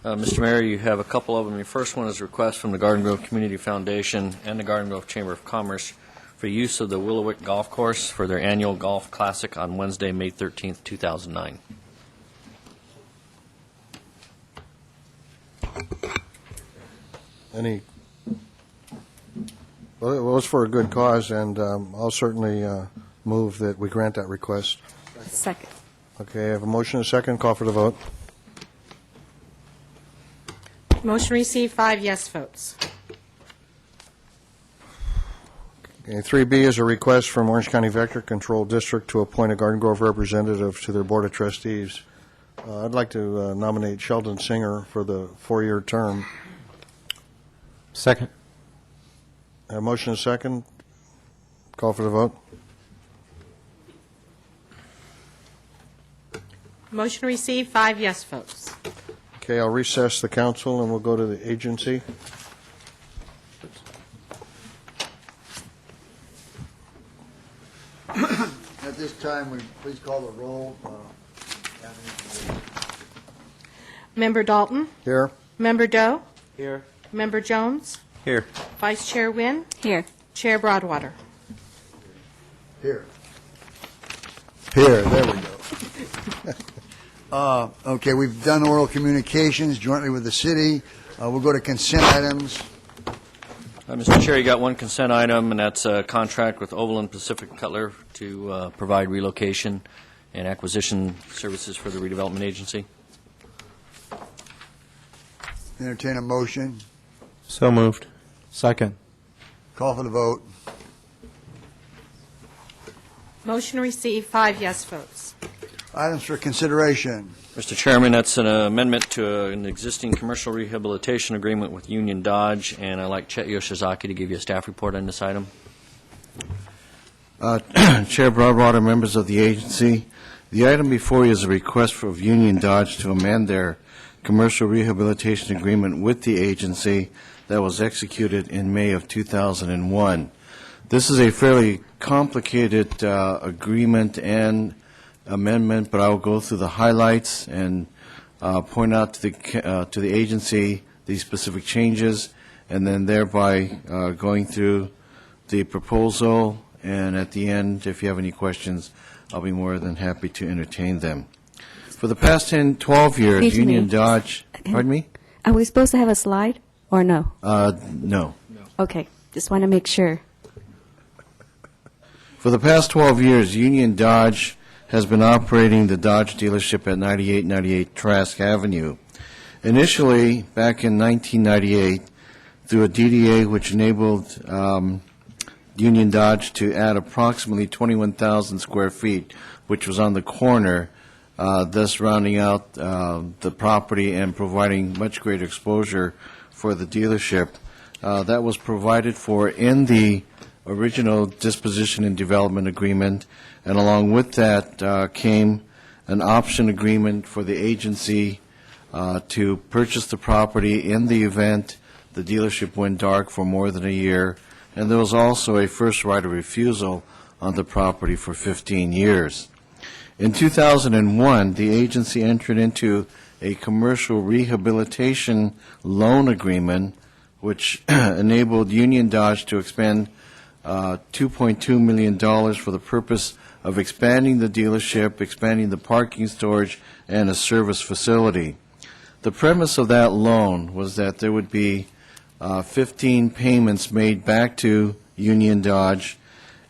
Mr. Mayor, you have a couple of them. Your first one is a request from the Garden Grove Community Foundation and the Garden Grove Chamber of Commerce for use of the Willowick Golf Course for their annual golf classic on Wednesday, May 13th, 2009. Well, it's for a good cause, and I'll certainly move that we grant that request. Second. Okay, I have a motion and a second. Call for the vote. Motion received, 5 yes votes. Okay, 3B is a request from Orange County Vector Control District to appoint a Garden Grove representative to their Board of Trustees. I'd like to nominate Sheldon Singer for the 4-year term. Second. A motion and a second. Call for the vote. Motion received, 5 yes votes. Okay, I'll recess the council and we'll go to the agency. At this time, we please call the roll. Member Dalton? Here. Member Doe? Here. Member Jones? Here. Vice Chair Wynn? Here. Chair Broadwater? Here. Here, there we go. Okay, we've done oral communications jointly with the city. We'll go to consent items. Mr. Chair, you got one consent item, and that's a contract with Overland Pacific Cutler to provide relocation and acquisition services for the redevelopment agency. Entertain a motion. So moved. Second. Call for the vote. Motion received, 5 yes votes. Items for consideration. Mr. Chairman, that's an amendment to an existing commercial rehabilitation agreement with Union Dodge, and I'd like Chet Yoshizaki to give you a staff report on this item. Chair Broadwater, members of the agency, the item before you is a request of Union Dodge to amend their commercial rehabilitation agreement with the agency that was executed in May of 2001. This is a fairly complicated agreement and amendment, but I will go through the highlights and point out to the agency the specific changes, and then thereby going through the proposal, and at the end, if you have any questions, I'll be more than happy to entertain them. For the past 12 years, Excuse Union me. Dodge, pardon me? Are we supposed to have a slide or no? No. Okay, just want to make sure. For the past 12 years, Union Dodge has been operating the Dodge dealership at 9898 Trask Avenue. Initially, back in 1998, through a DDA which enabled Union Dodge to add approximately 21,000 square feet, which was on the corner, thus rounding out the property and providing much greater exposure for the dealership. That was provided for in the original disposition and development agreement, and along with that came an option agreement for the agency to purchase the property in the event the dealership went dark for more than a year, and there was also a first right of refusal on the property for 15 years. In 2001, the agency entered into a commercial rehabilitation loan agreement which enabled Union Dodge to expend $2.2 million for the purpose of expanding the dealership, expanding the parking, storage, and a service facility. The premise of that loan was that there would be 15 payments made back to Union Dodge,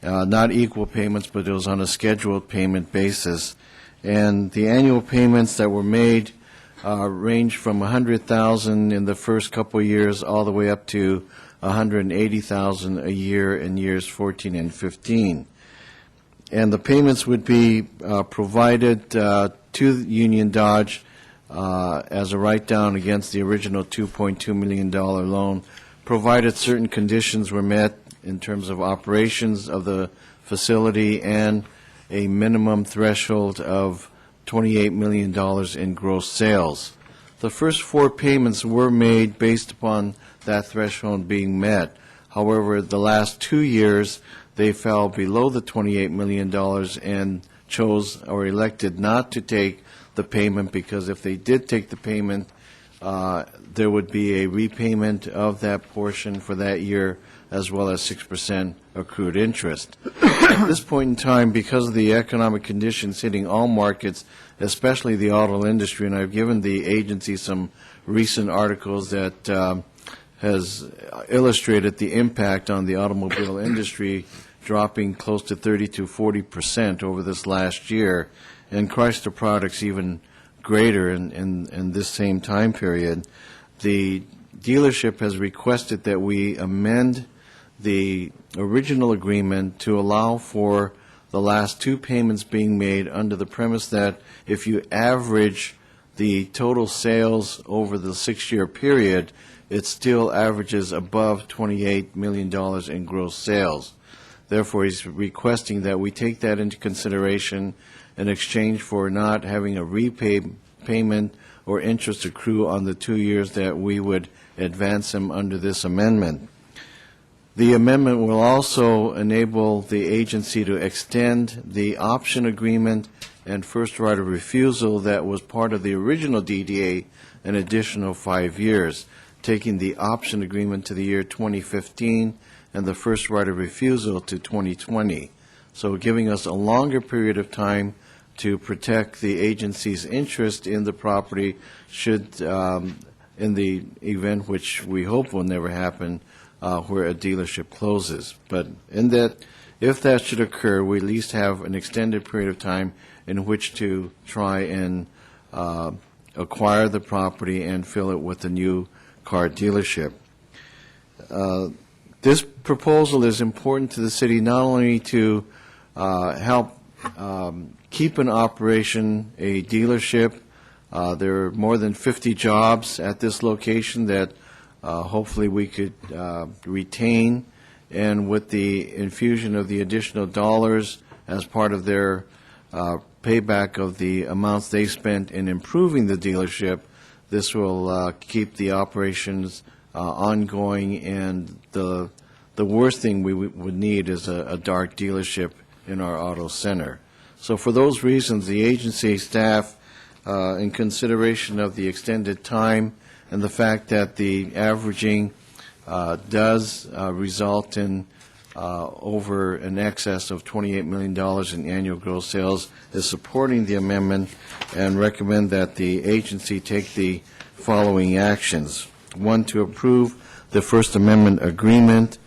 not equal payments, but it was on a scheduled payment basis. And the annual payments that were made ranged from $100,000 in the first couple of years all the way up to $180,000 a year in years 14 and 15. And the payments would be provided to Union Dodge as a write-down against the original $2.2 million loan, provided certain conditions were met in terms of operations of the facility and a minimum threshold of $28 million in gross sales. The first 4 payments were made based upon that threshold being met. However, the last 2 years, they fell below the $28 million and chose or elected not to take the payment, because if they did take the payment, there would be a repayment of that portion for that year, as well as 6% accrued interest. At this point in time, because of the economic conditions hitting all markets, especially the auto industry, and I've given the agency some recent articles that has illustrated the impact on the automobile industry, dropping close to 30 to 40% over this last year, and Chrysler products even greater in this same time period. The dealership has requested that we amend the original agreement to allow for the last 2 payments being made under the premise that if you average the total sales over the 6-year period, it still averages above $28 million in gross sales. Therefore, he's requesting that we take that into consideration in exchange for not having a repayment or interest accrue on the 2 years that we would advance him under this amendment. The amendment will also enable the agency to extend the option agreement and first right of refusal that was part of the original DDA an additional 5 years, taking the option agreement to the year 2015 and the first right of refusal to 2020. So giving us a longer period of time to protect the agency's interest in the property should, in the event which we hope will never happen, where a dealership closes. But in that, if that should occur, we at least have an extended period of time in which to try and acquire the property and fill it with a new car dealership. This proposal is important to the city not only to help keep in operation a dealership. There are more than 50 jobs at this location that hopefully we could retain and with the infusion of the additional dollars as part of their payback of the amounts they spent in improving the dealership, this will keep the operations ongoing, and the worst thing we would need is a dark dealership in our auto center. So for those reasons, the agency staff, in consideration of the extended time and the fact that the averaging does result in over an excess of $28 million in annual gross sales, is supporting the amendment and recommend that the agency take the following actions. One, to approve the First Amendment agreement,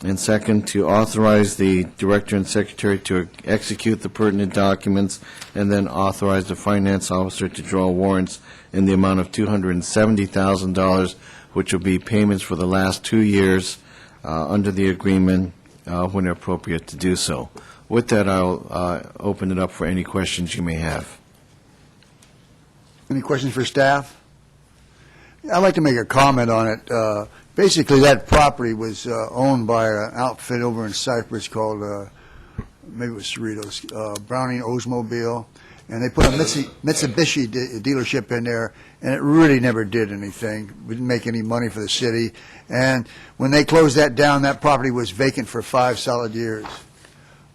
and second, to authorize the Director and Secretary to execute the pertinent documents, and then authorize the Finance Officer to draw warrants in the amount of $270,000, which will be payments for the last 2 years under the agreement when appropriate to do so. With that, I'll open it up for any questions you may have. Any questions for staff? I'd like to make a comment on it. Basically, that property was owned by an outfit over in Cypress called, maybe it was Cerritos, Browning Oldsmobile, and they put a Mitsubishi dealership in there, and it really never did anything. We didn't make any money for the city. And when they closed that down, that property was vacant for 5 solid years.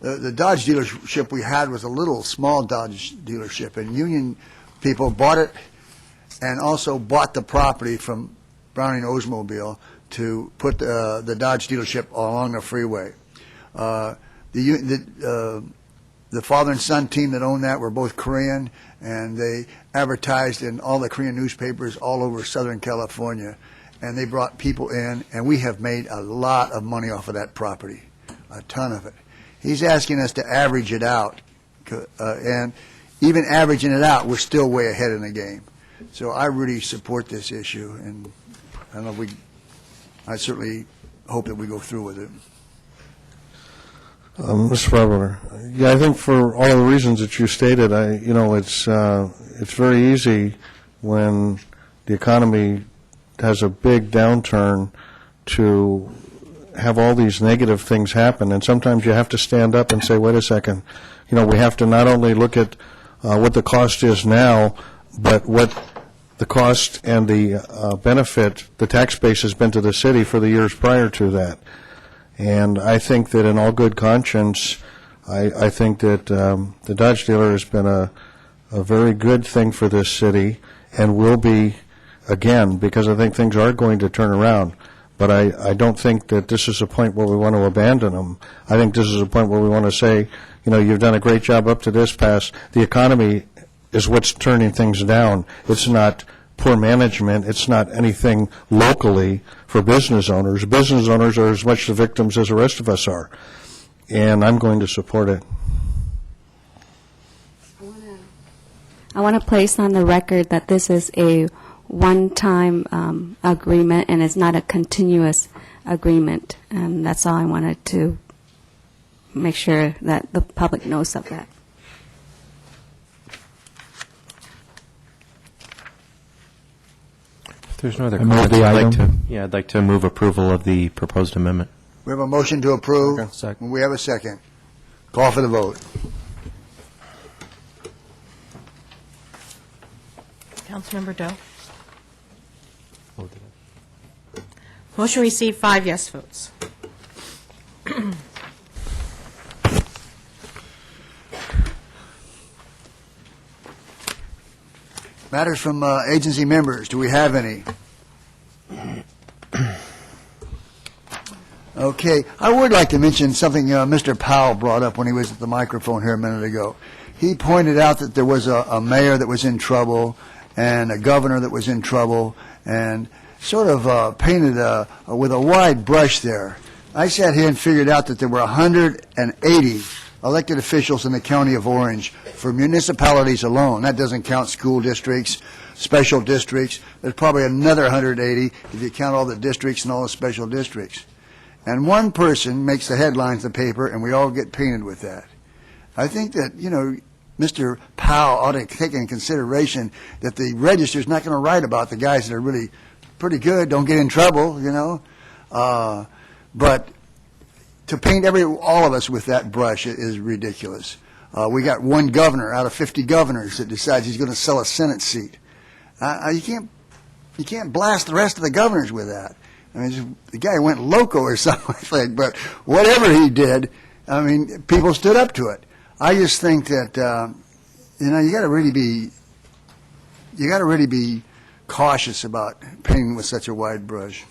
The Dodge dealership we had was a little small Dodge dealership, and union people bought it and also bought the property from Browning Oldsmobile to put the Dodge dealership along the freeway. The father and son team that owned that were both Korean, and they advertised in all the Korean newspapers all over Southern California, and they brought people in, and we have made a lot of money off of that property, a ton of it. He's asking us to average it out, and even averaging it out, we're still way ahead in the game. So I really support this issue, and I don't know, I certainly hope that we go through with it. Mr. Broadwater, yeah, I think for all the reasons that you stated, it's very easy when the economy has a big downturn to have all these negative things happen, and sometimes you have to stand up and say, wait a second, we have to not only look at what the cost is now, but what the cost and the benefit the tax base has been to the city for the years prior to that. And I think that in all good conscience, I think that the Dodge dealer has been a very good thing for this city, and will be again, because I think things are going to turn around. But I don't think that this is a point where we want to abandon them. I think this is a point where we want to say, you've done a great job up to this pass. The economy is what's turning things down. It's not poor management. It's not anything locally for business owners. Business owners are as much the victims as the rest of us are. And I'm going to support it. I want to place on the record that this is a one-time agreement, and it's not a continuous agreement. And that's all I wanted to make sure that the public knows of that. If there's no other I move comments, the I'd like to move approval of the proposed amendment. We have a motion to approve. Okay. Second. We have a second. Call for the vote. Councilmember Doe? Motion received, 5 yes votes. Matters from agency members. Do we have any? Okay. I would like to mention something Mr. Powell brought up when he was at the microphone here a minute ago. He pointed out that there was a mayor that was in trouble and a governor that was in trouble, and sort of painted with a wide brush there. I sat here and figured out that there were 180 elected officials in the county of Orange for municipalities alone. That doesn't count school districts, special districts. There's probably another 180 if you count all the districts and all the special districts. And one person makes the headlines of the paper, and we all get painted with that. I think that, Mr. Powell ought to take into consideration that the Register's not going to write about the guys that are really pretty good, don't get in trouble, but to paint all of us with that brush is ridiculous. We got one governor out of 50 governors that decides he's going to sell a Senate seat. You can't blast the rest of the governors with that. I mean, the guy went loco or something, but whatever he did, I mean, people stood up to it. I just think that, you got to really be cautious about painting with such a wide brush.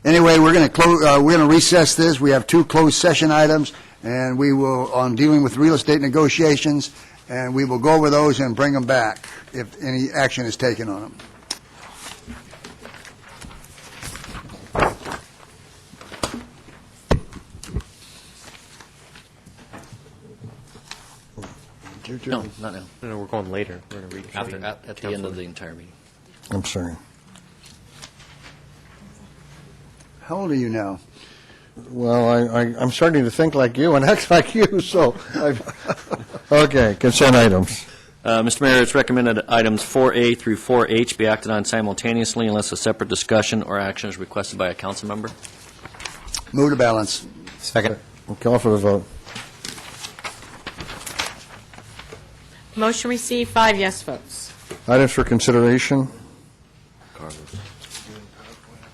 Anyway, we're going to recess this. We have 2 closed session items, and we will, on dealing with real estate negotiations, and we will go over those and bring them back if any action is taken on them. No, not now. No, we're going later. We're going to read At the end of the entire meeting. I'm sorry. How old are you now? Well, I'm starting to think like you and act like you, so, okay, consent items. Mr. Mayor, it's recommended items 4A through 4H be acted on simultaneously unless a separate discussion or action is requested by a council member. Move to balance. Second. We'll call for the vote. Motion received, 5 yes votes. Items for consideration.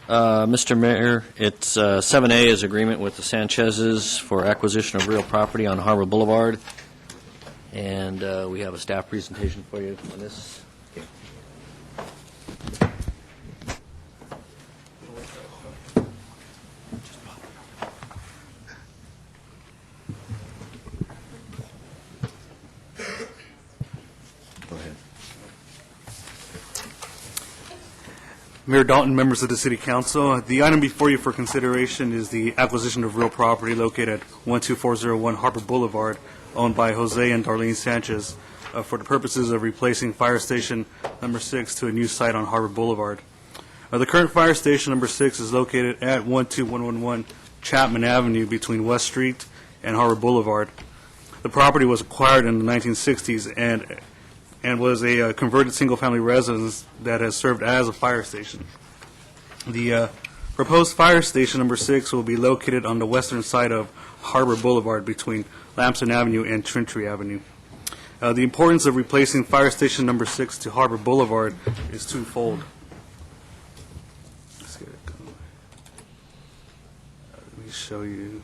Mr. Mayor, it's 7A is agreement with the Sanchez's for acquisition of real property on Harbor Boulevard. And we have a staff presentation for you on this. Mayor Dalton, members of the City Council, the item before you for consideration is the acquisition of real property located at 12401 Harbor Boulevard, owned by Jose and Darlene Sanchez, for the purposes of replacing Fire Station Number 6 to a new site on Harbor Boulevard. The current Fire Station Number 6 is located at 12111 Chapman Avenue between West Street and Harbor Boulevard. The property was acquired in the 1960s and was a converted single-family residence that has served as a fire station. The proposed Fire Station Number 6 will be located on the western side of Harbor Boulevard between Lamson Avenue and Trentry Avenue. The importance of replacing Fire Station Number 6 to Harbor Boulevard is twofold. Let's get it going. Let me show you.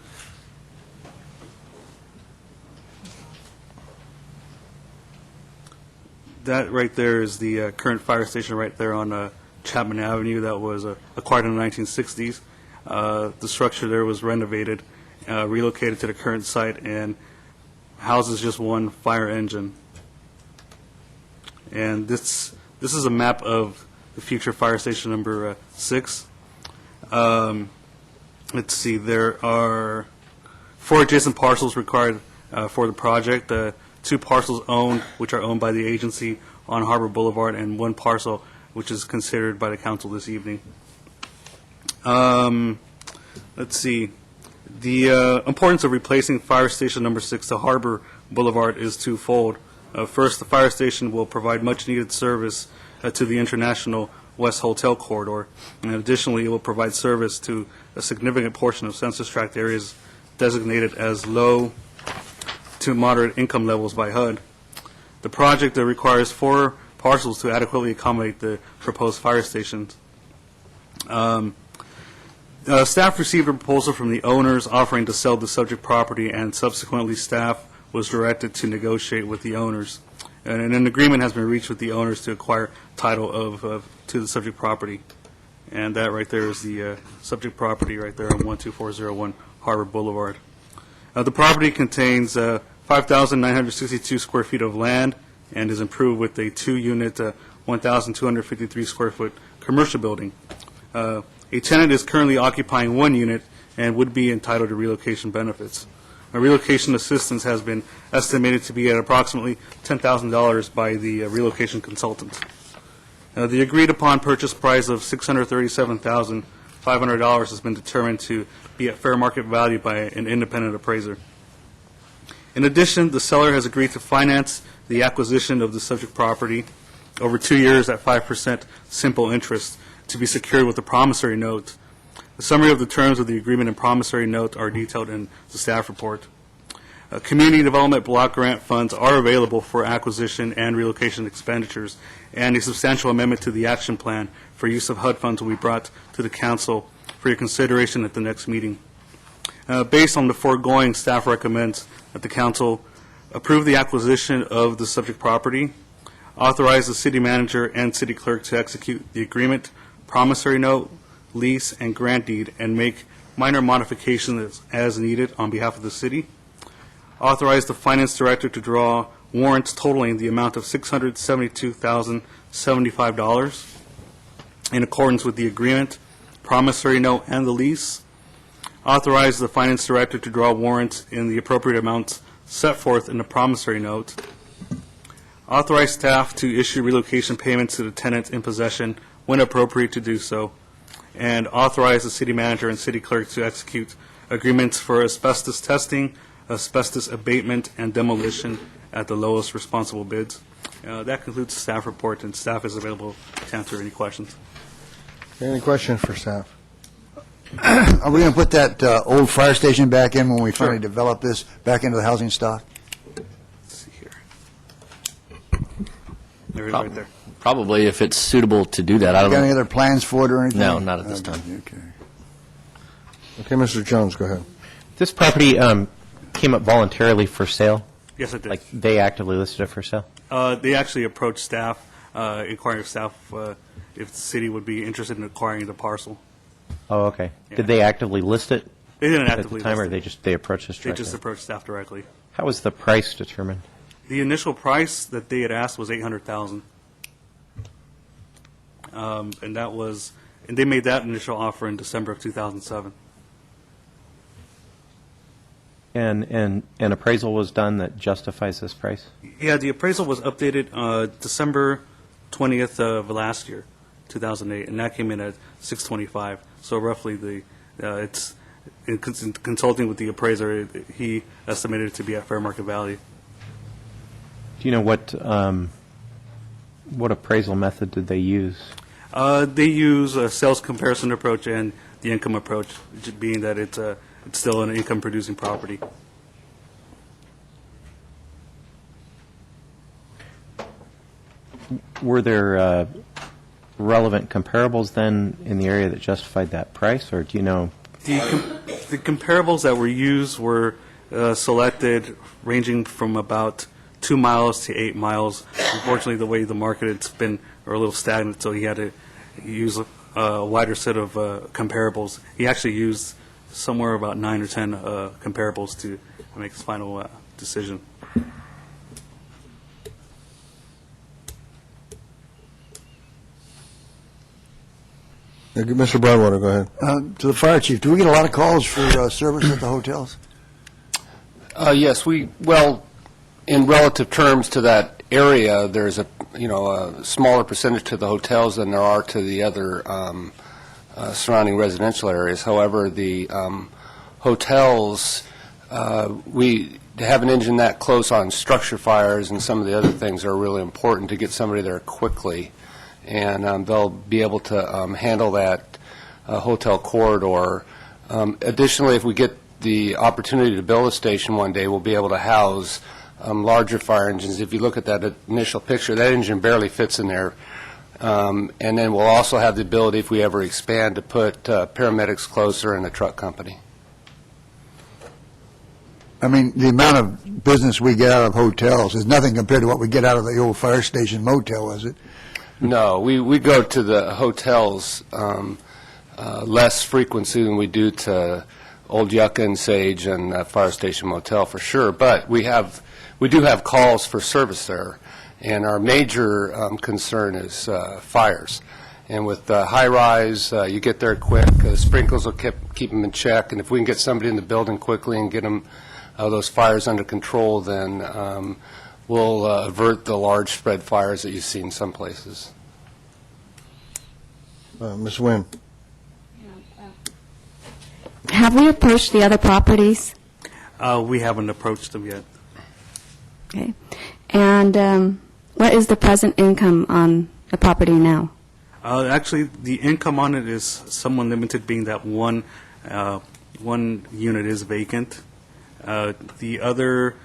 That right there is the current fire station right there on Chapman Avenue that was acquired in the 1960s. The structure there was renovated, relocated to the current site, and houses just one fire engine. And this is a map of the future Fire Station Number 6. Let's see, there are 4 adjacent parcels required for the project. 2 parcels owned, which are owned by the agency on Harbor Boulevard, and 1 parcel, which is considered by the council this evening. Let's see. The importance of replacing Fire Station Number 6 to Harbor Boulevard is twofold. First, the fire station will provide much-needed service to the International West Hotel Corridor, and additionally, it will provide service to a significant portion of census tract areas designated as low to moderate income levels by HUD. The project requires 4 parcels to adequately accommodate the proposed fire stations. Staff received a proposal from the owners offering to sell the subject property, and subsequently staff was directed to negotiate with the owners. And an agreement has been reached with the owners to acquire title to the subject property. And that right there is the subject property right there on 12401 Harbor Boulevard. The property contains 5,962 square feet of land and is improved with a 2-unit, 1,253 square foot commercial building. A tenant is currently occupying 1 unit and would be entitled to relocation benefits. Relocation assistance has been estimated to be at approximately $10,000 by the relocation consultant. The agreed-upon purchase price of $637,500 has been determined to be at fair market value by an independent appraiser. In addition, the seller has agreed to finance the acquisition of the subject property over 2 years at 5% simple interest to be secured with a promissory note. A summary of the terms of the agreement and promissory note are detailed in the staff report. Community development block grant funds are available for acquisition and relocation expenditures, and a substantial amendment to the action plan for use of HUD funds will be brought to the council for your consideration at the next meeting. Based on the foregoing, staff recommends that the council approve the acquisition of the subject property, authorize the city manager and city clerk to execute the agreement, promissory note, lease, and grant deed, and make minor modifications as needed on behalf of the city. Authorize the finance director to draw warrants totaling the amount of $672,075 in accordance with the agreement, promissory note, and the lease. Authorize the finance director to draw warrants in the appropriate amounts set forth in the promissory note. Authorize staff to issue relocation payments to the tenants in possession when appropriate to do so. And authorize the city manager and city clerk to execute agreements for asbestos testing, asbestos abatement, and demolition at the lowest responsible bids. That concludes the staff report, and staff is available to answer any questions. Any questions for staff? Are we going to put that old fire station back in when we finally develop this back into the housing stock? Let's see here. There it is right there. Probably, if it's suitable to do that. I don't Got any know. other plans for it or anything? No, not at this time. Okay. Okay, Mr. Jones, go ahead. This property came up voluntarily for sale? Yes, it did. Like, they actively listed it for sale? They actually approached staff, inquiring of staff if the city would be interested in acquiring the parcel. Oh, okay. Yeah. Did they actively list it? They didn't at actively the time, list or it. they approached us They directly? just approached staff directly. How was the price determined? The initial price that they had asked was $800,000. And that was, and they made that initial offer in December of 2007. And an appraisal was done that justifies this price? Yeah, the appraisal was updated December 20th of last year, 2008, and that came in at $625. So roughly it's in consulting with the appraiser, he estimated it to be at fair market value. Do you know what appraisal method did they use? They use a sales comparison approach and the income approach, being that it's still an income-producing property. Were there relevant comparables then in the area that justified that price, or do you know? The comparables that were used were selected ranging from about 2 miles to 8 miles. Unfortunately, the way the market has been a little stagnant, so he had to use a wider set of comparables. He actually used somewhere about 9 or 10 comparables to make his final decision. Mr. Broadwater, go ahead. To the fire chief, do we get a lot of calls for service at the hotels? Yes, well, in relative terms to that area, there's a smaller percentage to the hotels than there are to the other surrounding residential areas. However, the hotels, to have an engine that close on structure fires and some of the other things are really important to get somebody there quickly, and they'll be able to handle that hotel corridor. Additionally, if we get the opportunity to build a station one day, we'll be able to house larger fire engines. If you look at that initial picture, that engine barely fits in there. And then we'll also have the ability, if we ever expand, to put paramedics closer and a truck company. I mean, the amount of business we get out of hotels is nothing compared to what we get out of the old fire station motel, is it? No, we go to the hotels less frequency than we do to Old Yucca and Sage and Fire Station Motel for sure. But we do have calls for service there, and our major concern is fires. And with high-rise, you get there quick. Sprinkles will keep them in check, and if we can get somebody in the building quickly and get them those fires under control, then we'll avert the large spread fires that you see in some places. Ms. Nguyen. Have we approached the other properties? We haven't approached them yet. Okay. And what is the present income on the property now? Actually, the income on it is somewhat limited, being that one unit is vacant. The other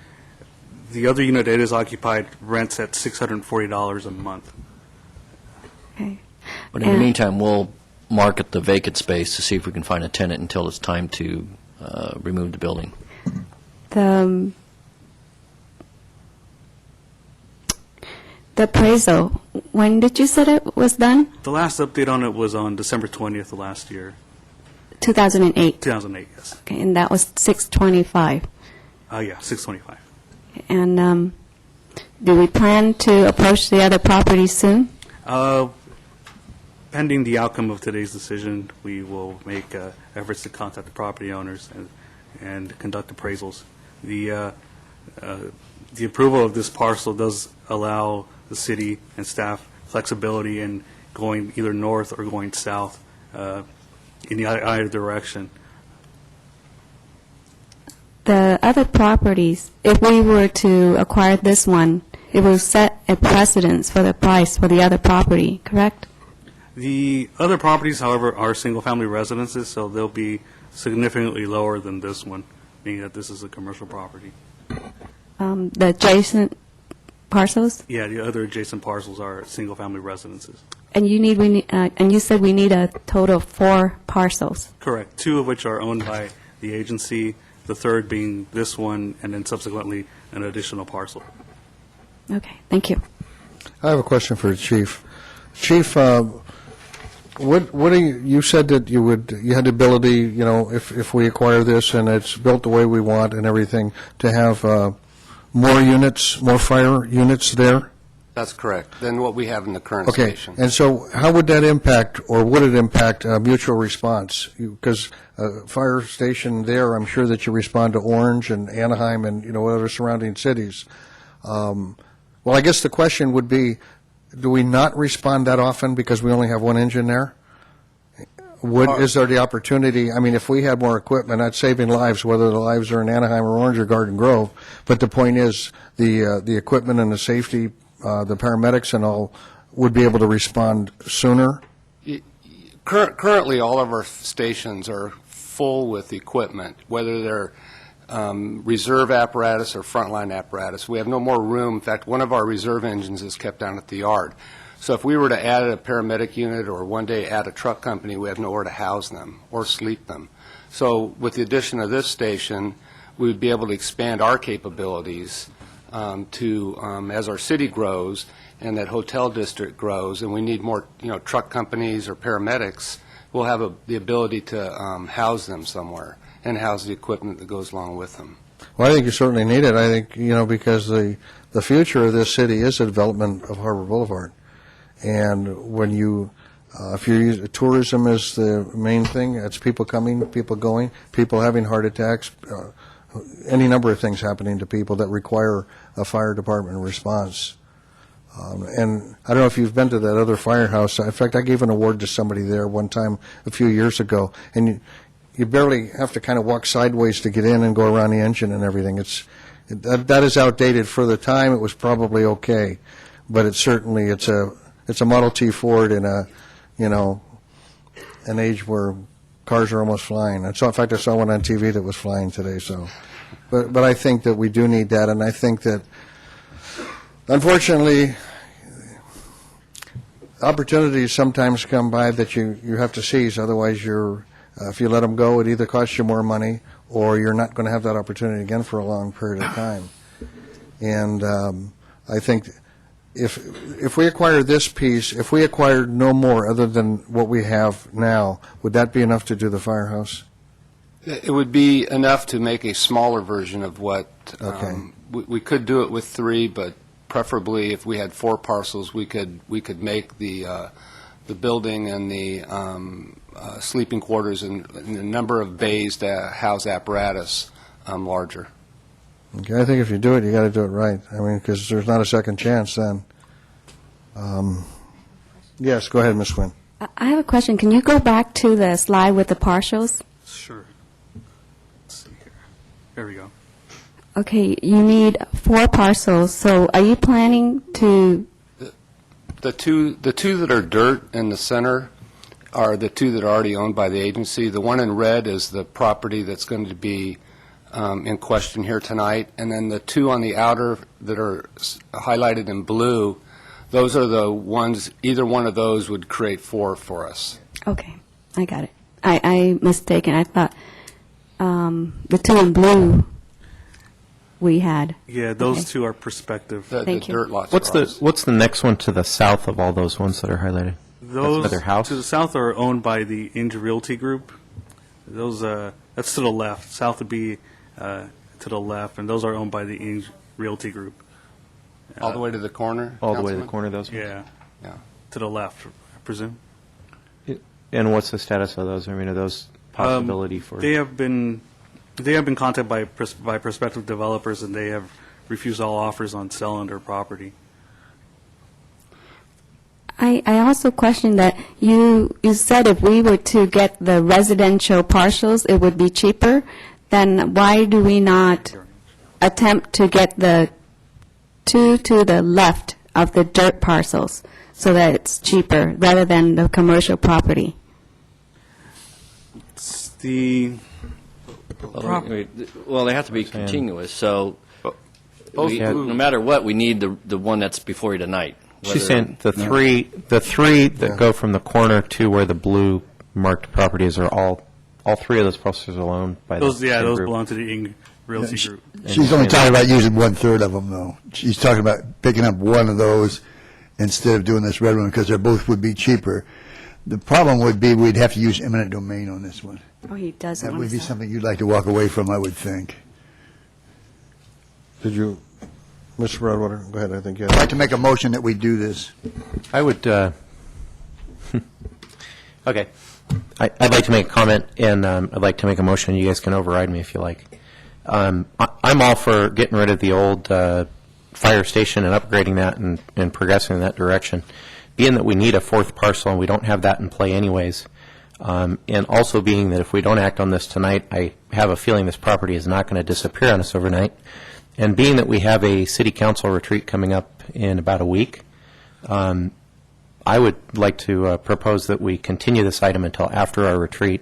unit that is occupied rents at $640 a month. Okay. But in the meantime, we'll market the vacant space to see if we can find a tenant until it's time to remove the building. The appraisal, when did you say it was done? The last update on it was on December 20th of last year. 2008? 2008, yes. Okay, and that was 625. Yeah, 625. And do we plan to approach the other properties soon? Pending the outcome of today's decision, we will make efforts to contact the property owners and conduct appraisals. The approval of this parcel does allow the city and staff flexibility in going either north or going south in either direction. The other properties, if we were to acquire this one, it will set a precedence for the price for the other property, correct? The other properties, however, are single-family residences, so they'll be significantly lower than this one, being that this is a commercial property. The adjacent parcels? Yeah, the other adjacent parcels are single-family residences. And and you said we need a total of 4 parcels. Correct. 2 of which are owned by the agency, the third being this one, and then subsequently an additional parcel. Okay, thank you. I have a question for the chief. Chief, what do you said that you had the ability, you know, if we acquire this and it's built the way we want and everything, to have more units, more fire units there? That's correct, than what we have in the current Okay, station. and so how would that impact, or would it impact mutual response? Because fire station there, I'm sure that you respond to Orange and Anaheim and, you know, other surrounding cities. Well, I guess the question would be, do we not respond that often because we only have one engine there? Is there the opportunity, I mean, if we had more equipment, that's saving lives, whether the lives are in Anaheim or Orange or Garden Grove, but the point is, the equipment and the safety, the paramedics and all, would be able to respond sooner? Currently, all of our stations are full with equipment, whether they're reserve apparatus or frontline apparatus. We have no more room. In fact, one of our reserve engines is kept down at the yard. So if we were to add a paramedic unit or one day add a truck company, we have nowhere to house them or sleep them. So with the addition of this station, we would be able to expand our capabilities as our city grows and that hotel district grows, and we need more, you know, truck companies or paramedics. We'll have the ability to house them somewhere and house the equipment that goes along with them. Well, I think you certainly need it. I think, you know, because the future of this city is the development of Harbor Boulevard. And when if you use tourism is the main thing, it's people coming, people going, people having heart attacks, any number of things happening to people that require a fire department response. And I don't know if you've been to that other firehouse. In fact, I gave an award to somebody there one time a few years ago, and you barely have to kind of walk sideways to get in and go around the engine and everything. That is outdated. For the time, it was probably okay, but it's a Model T Ford in an age where cars are almost flying. In fact, I saw one on TV that was flying today. So, but I think that we do need that, and I think that, unfortunately, opportunities sometimes come by that you have to seize. Otherwise, if you let them go, it either costs you more money or you're not going to have that opportunity again for a long period of time. And I think if we acquire this piece, if we acquired no more other than what we have now, would that be enough to do the firehouse? It would be enough to make a smaller version of what we could do it with 3, but preferably if we had 4 parcels, we could make the building and the sleeping quarters and the number of bays to house apparatus larger. Okay, I think if you do it, you got to do it right. I mean, because there's not a second chance then. Yes, go ahead, Ms. Quinn. I have a question. Can you go back to the slide with the partials? Sure. Let's see here. There we go. Okay, you need 4 parcels. So are you planning to The two that are dirt in the center are the two that are already owned by the agency. The one in red is the property that's going to be in question here tonight, and then the two on the outer that are highlighted in blue, those are the ones, either one of those would create 4 for us. Okay, I got it. I mistaken. I thought the two in blue we had. Yeah, those two are perspective. Thank you. Dirt lots What's are ours. what's the next one to the south of all those ones that are highlighted? Those That's another house? to the south are owned by the Inge Realty Group. Those that's to the left. South would be to the left, and those are owned by the Inge Realty Group. All the way to the corner? All the way to the Councilman? corner of those ones? Yeah, Yeah. to the left, I presume. And what's the status of those? I mean, are those possibility for? They have been contacted by prospective developers, and they have refused all offers on selling their property. I also question that you said if we were to get the residential parcels, it would be cheaper. Then why do we not attempt to get the two to the left of the dirt parcels so that it's cheaper rather than the commercial property? It's the Well, they have to be continuous, so Both blue- no matter what, we need the one that's before you tonight. She's Whether- saying the three that go from the corner to where the blue marked properties are all 3 of those parcels are owned by the those. Yeah, same those group. belong to the Inge Realty Group. She's only talking about using 1/3 of them, though. She's talking about picking up one of those instead of doing this red one, because they both would be cheaper. The problem would be we'd have to use eminent domain on this one. Oh, he doesn't That want would to be sell. something you'd like to walk away from, I would think. Did you, Mr. Broadwater, go ahead, I think you I'd like had. to make a motion that we do this. I would, okay. I'd like to make a comment, and I'd like to make a motion. You guys can override me if you like. I'm all for getting rid of the old fire station and upgrading that and progressing in that direction. Being that we need a 4th parcel and we don't have that in play anyways, and also being that if we don't act on this tonight, I have a feeling this property is not going to disappear on us overnight, and being that we have a city council retreat coming up in about a week, I would like to propose that we continue this item until after our retreat,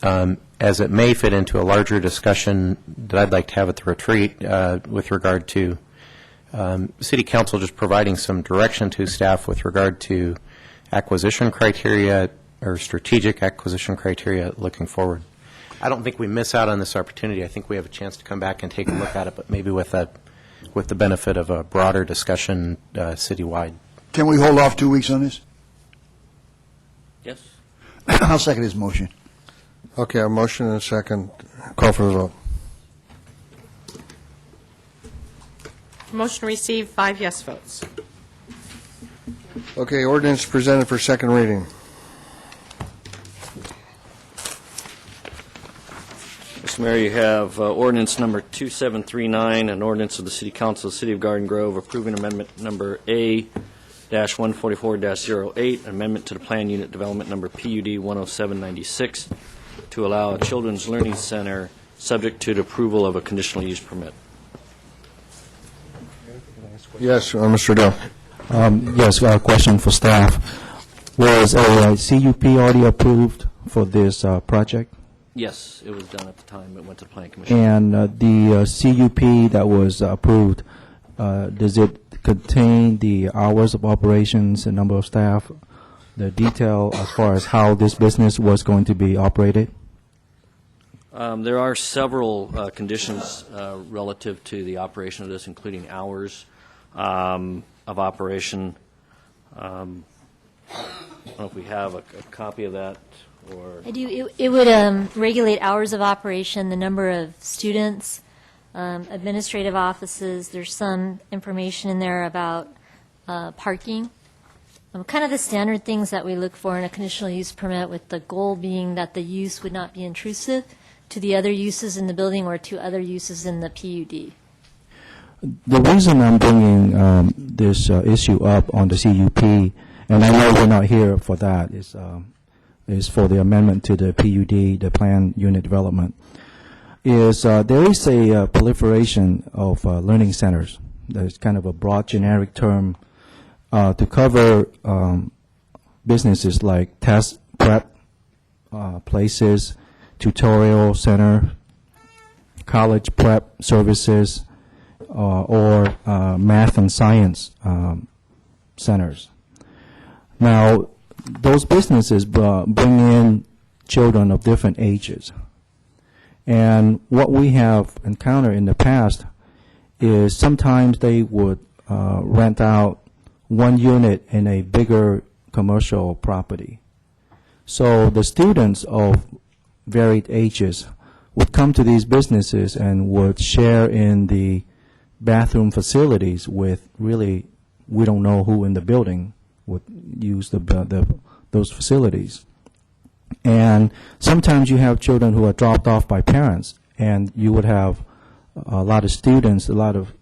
as it may fit into a larger discussion that I'd like to have at the retreat with regard to City Council just providing some direction to staff with regard to acquisition criteria or strategic acquisition criteria looking forward. I don't think we miss out on this opportunity. I think we have a chance to come back and take a look at it, but maybe with the benefit of a broader discussion citywide. Can we hold off 2 weeks on this? Yes. I'll second his motion. Okay, a motion and a second. Call for the vote. Motion received, 5 yes votes. Okay, ordinance presented for second reading. Mr. Mayor, you have ordinance number 2739, an ordinance of the City Council of the City of Garden Grove approving amendment number A-144-08, amendment to the Plan Unit Development Number PUD 10796 to allow a children's learning center subject to the approval of a conditional use permit. Yes, Mr. Dell. Yes, question for staff. Was a CUP already approved for this project? Yes, it was done at the time it went to the Planning Commission. And the CUP that was approved, does it contain the hours of operations and number of staff, the detail as far as how this business was going to be operated? There are several conditions relative to the operation of this, including hours of operation. I don't know if we have a copy of that, or... I do. It would regulate hours of operation, the number of students, administrative offices. There's some information in there about parking. Kind of the standard things that we look for in a conditional use permit, with the goal being that the use would not be intrusive to the other uses in the building or to other uses in the PUD. The reason I'm bringing this issue up on the CUP, and I know we're not here for that, is for the amendment to the PUD, the Plan Unit Development, is there is a proliferation of learning centers. There's kind of a broad generic term to cover businesses like test prep places, tutorial center, college prep services, or math and science centers. Now, those businesses bring in children of different ages. And what we have encountered in the past is sometimes they would rent out one unit in a bigger commercial property. So the students of varied ages would come to these businesses and would share in the bathroom facilities with really, we don't know who in the building would use those facilities. And sometimes you have children who are dropped off by parents, and you would have a lot of students, a lot of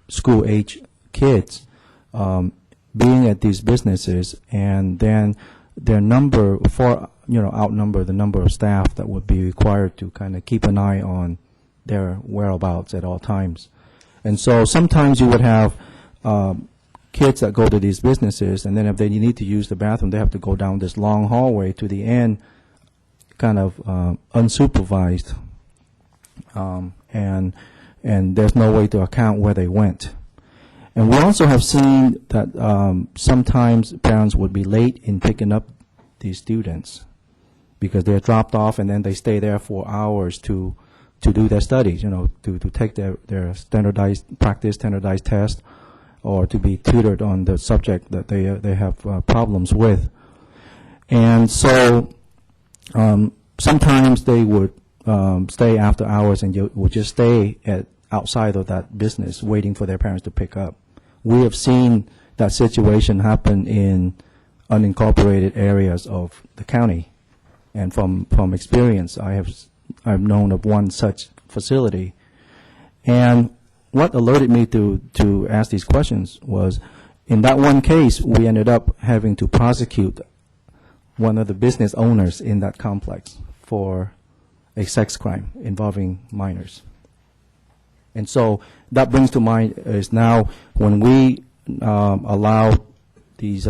school-age kids being at these businesses, and then their number outnumber the number of staff that would be required to kind of keep an eye on their whereabouts at all times. And so sometimes you would have kids that go to these businesses, and then if they need to use the bathroom, they have to go down this long hallway to the end, kind of unsupervised, and there's no way to account where they went. And we also have seen that sometimes parents would be late in picking up these students because they're dropped off and then they stay there for hours to do their studies, to take their standardized test, or to be tutored on the subject that they have problems with. And so sometimes they would stay after hours and you would just stay outside of that business waiting for their parents to pick up. We have seen that situation happen in unincorporated areas of the county. And from experience, I've known of one such facility. And what alerted me to ask these questions was, in that one case, we ended up having to prosecute one of the business owners in that complex for a sex crime involving minors. And so that brings to mind is now when we allow these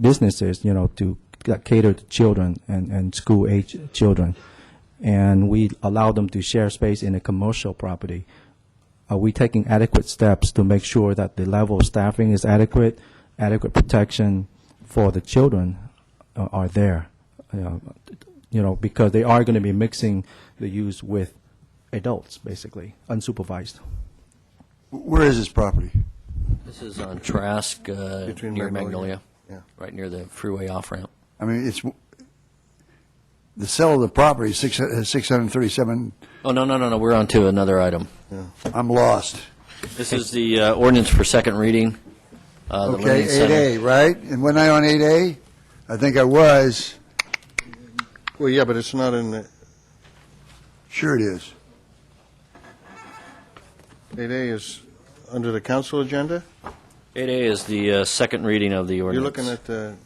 businesses, to cater to children and school-age children, and we allow them to share space in a commercial property, are we taking adequate steps to make sure that the level of staffing is adequate protection for the children are there? Because they are going to be mixing the use with adults, basically, unsupervised. Where is this property? This is on Trask, Between near Magnolia. Magnolia, right near the freeway off-ramp. I mean, it's the sale of the property is 637. Oh, no, we're on to another item. I'm lost. This is the ordinance for second reading. The Okay, Learning Center. 8A, right? And wasn't I on 8A? I think I was. Well, yeah, but it's not in the... Sure it is. 8A is under the council agenda? 8A is the second reading of the You're ordinance. looking at the...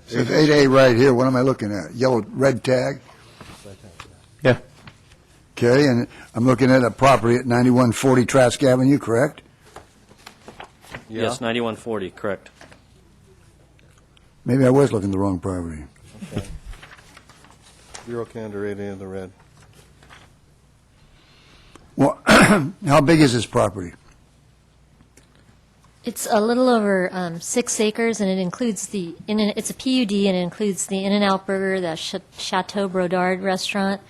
It says 8A right here. What am I looking at? Yellow, red tag? Yeah. Okay, and I'm looking at a property at 9140 Trask Avenue, correct? Yes, 9140, correct. Maybe I was looking at the wrong property. Okay. You're okay under 8A in the red. Well, how big is this property? It's a little over 6 acres, and it includes it's a PUD, and it includes the In-N-Out Burger, the Chateau Brodard restaurant,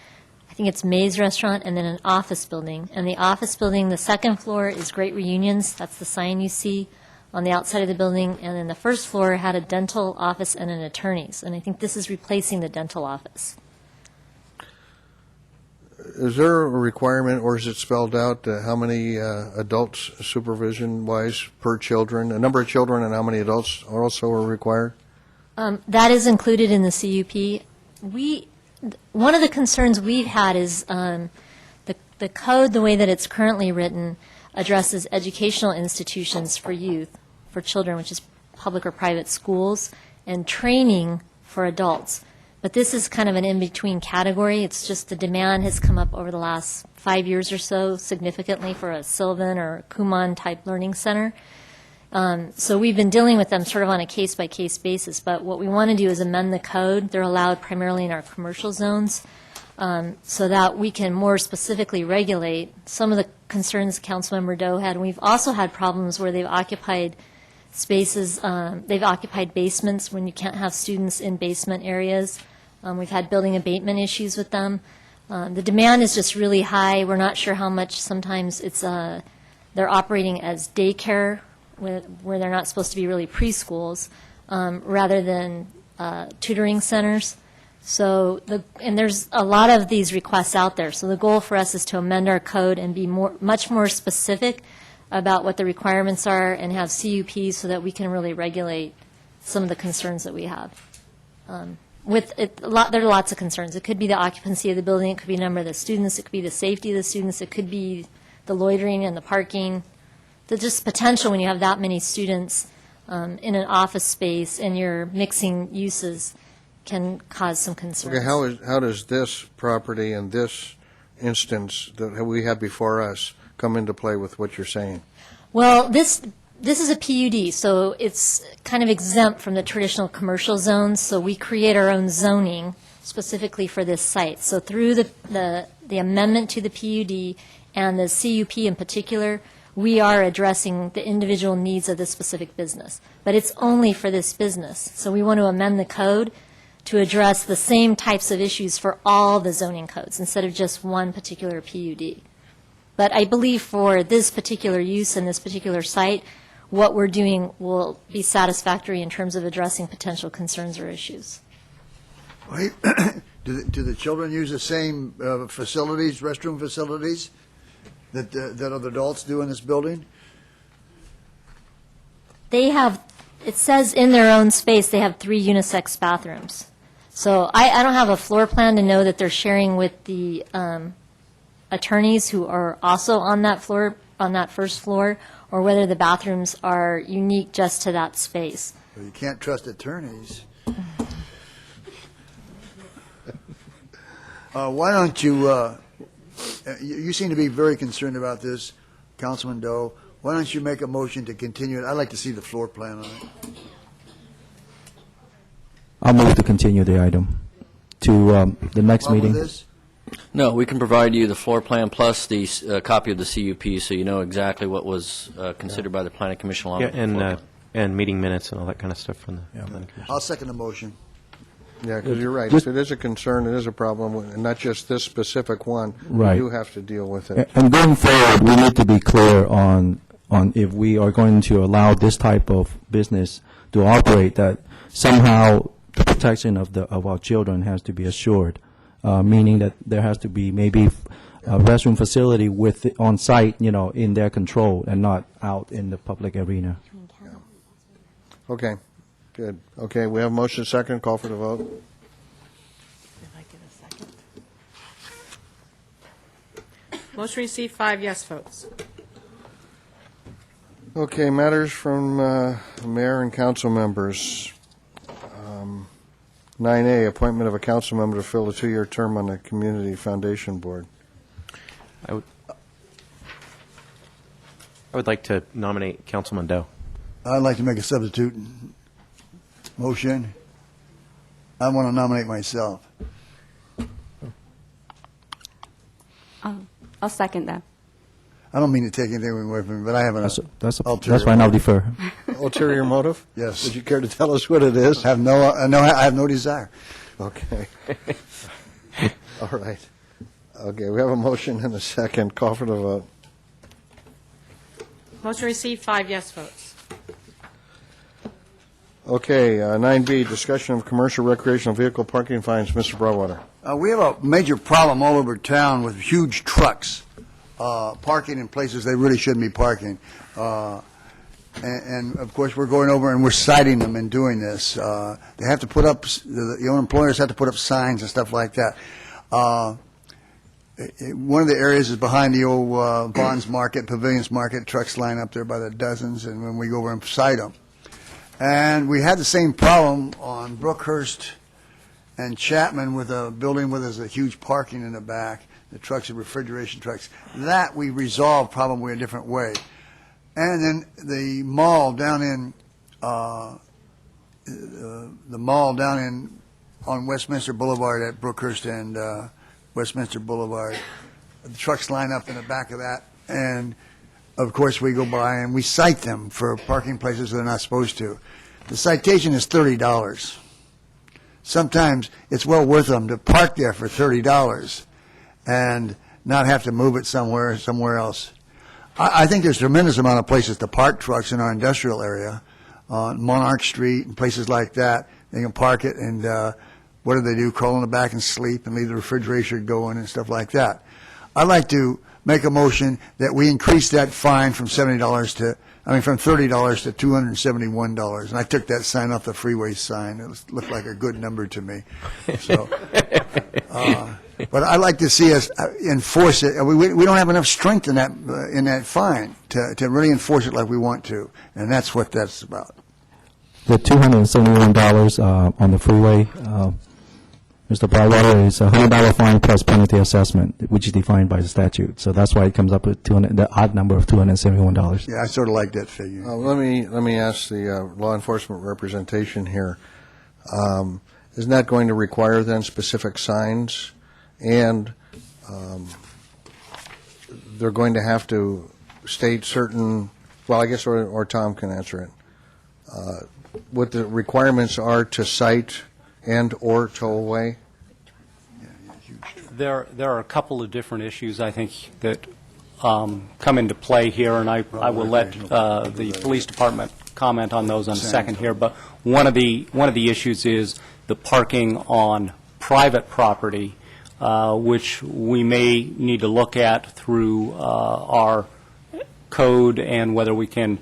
I think it's Maze Restaurant, and then an office building. And the office building, the second floor is Great Reunions. That's the sign you see on the outside of the building. And then the first floor had a dental office and an attorney's. And I think this is replacing the dental office. Is there a requirement, or is it spelled out, how many adults supervision-wise per children, a number of children, and how many adults also are required? That is included in the CUP. One of the concerns we've had is the code, the way that it's currently written, addresses educational institutions for youth, for children, which is public or private schools, and training for adults. But this is kind of an in-between category. It's just the demand has come up over the last 5 years or so significantly for a Sylvan or Kumon type learning center. So we've been dealing with them sort of on a case-by-case basis, but what we want to do is amend the code. They're allowed primarily in our commercial zones, so that we can more specifically regulate some of the concerns Councilmember Doe had. And we've also had problems where they've occupied spaces, they've occupied basements when you can't have students in basement areas. We've had building abatement issues with them. The demand is just really high. We're not sure how much. Sometimes it's they're operating as daycare where they're not supposed to be really preschools, rather than tutoring centers. So and there's a lot of these requests out there. So the goal for us is to amend our code and be much more specific about what the requirements are and have CUPs so that we can really regulate some of the concerns that we have. There are lots of concerns. It could be the occupancy of the building. It could be the number of the students. It could be the safety of the students. It could be the loitering and the parking. The just potential when you have that many students in an office space and you're mixing uses can cause some concerns. Okay, how does this property and this instance that we had before us come into play with what you're saying? Well, this is a PUD, so it's kind of exempt from the traditional commercial zones, so we create our own zoning specifically for this site. So through the amendment to the PUD and the CUP in particular, we are addressing the individual needs of this specific business. But it's only for this business. So we want to amend the code to address the same types of issues for all the zoning codes instead of just one particular PUD. But I believe for this particular use and this particular site, what we're doing will be satisfactory in terms of addressing potential concerns or issues. Wait, do the children use the same facilities, restroom facilities, that other adults do in this building? They have, it says in their own space, they have 3 unisex bathrooms. So I don't have a floor plan to know that they're sharing with the attorneys who are also on that floor, on that first floor, or whether the bathrooms are unique just to that space. Well, you can't trust attorneys. Why don't you, you seem to be very concerned about this, Councilman Doe. Why don't you make a motion to continue it? I'd like to see the floor plan on it. I'll move to continue the item to the next Problem with meeting. this? No, we can provide you the floor plan plus the copy of the CUP, so you know exactly what was considered by the Planning Commission along with the floor plan. And meeting minutes and all that kind of stuff from the Planning Commission. I'll second the motion. Yeah, because you're right. Just- If it is a concern, it is a problem, and not just this specific one. Right. You do have to deal with it. And going forward, we need to be clear on if we are going to allow this type of business to operate, that somehow the protection of our children has to be assured, meaning that there has to be maybe a restroom facility on site, in their control and not out in the public arena. Okay, good. Okay, we have a motion second, call for the vote. Motion received, 5 yes votes. Okay, matters from mayor and council members. 9A, appointment of a council member to fill a 2-year term on the Community Foundation Board. I would like to nominate Councilman Doe. I'd like to make a substitute motion. I want to nominate myself. I'll second that. I don't mean to take anything away from you, but I have an That's ulterior fine. I'll motive. defer. Ulterior motive? Yes. Would you care to tell us what it is? I have no desire. Okay. All right. Okay, we have a motion and a second, call for the vote. Motion received, 5 yes votes. Okay, 9B, discussion of commercial recreational vehicle parking fines. Mr. Broadwater. We have a major problem all over town with huge trucks parking in places they really shouldn't be parking. And of course, we're going over and we're citing them in doing this. They have to put up, the owner employers have to put up signs and stuff like that. One of the areas is behind the old Bonds Market, Pavilions Market. Trucks line up there by the dozens, and when we go over and cite them. And we had the same problem on Brookhurst and Chapman with a building where there's a huge parking in the back. The trucks are refrigeration trucks. That we resolved probably a different way. And then the mall down in, on Westminster Boulevard at Brookhurst and Westminster Boulevard. The trucks line up in the back of that, and of course we go by and we cite them for parking places they're not supposed to. The citation is $30. Sometimes it's well worth them to park there for $30 and not have to move it somewhere else. I think there's a tremendous amount of places to park trucks in our industrial area, on Monarch Street and places like that. They can park it, and what do? Crawl in the back and sleep and leave the refrigerator going and stuff like that. I'd like to make a motion that we increase that fine from from $30 to $271. And I took that sign off the freeway sign. It looked like a good number to me. So, but I'd like to see us enforce it. We don't have enough strength in that fine to really enforce it like we want to, and that's what that's about. The $271 on the freeway, Mr. Broadwater, is a $100 fine plus penalty assessment, which is defined by the statute. So that's why it comes up with the odd number of $271. Yeah, I sort of like that figure. Let me ask the law enforcement representation here. Isn't that going to require then specific signs? And they're going to have to state certain, well, I guess, or Tom can answer it, what the requirements are to cite and or tow away? There are a couple of different issues, I think, that come into play here, and I will let the police department comment on those in a second here. But one of the issues is the parking on private property, which we may need to look at through our code and whether we can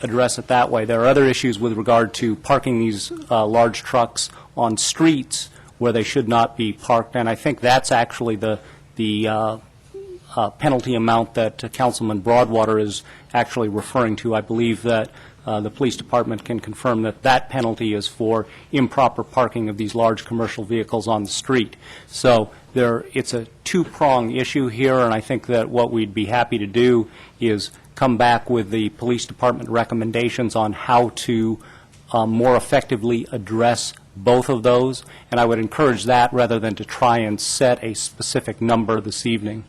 address it that way. There are other issues with regard to parking these large trucks on streets where they should not be parked, and I think that's actually the penalty amount that Councilman Broadwater is actually referring to. I believe that the police department can confirm that that penalty is for improper parking of these large commercial vehicles on the street. So it's a two-prong issue here, and I think that what we'd be happy to do is come back with the police department recommendations on how to more effectively address both of those, and I would encourage that rather than to try and set a specific number this evening.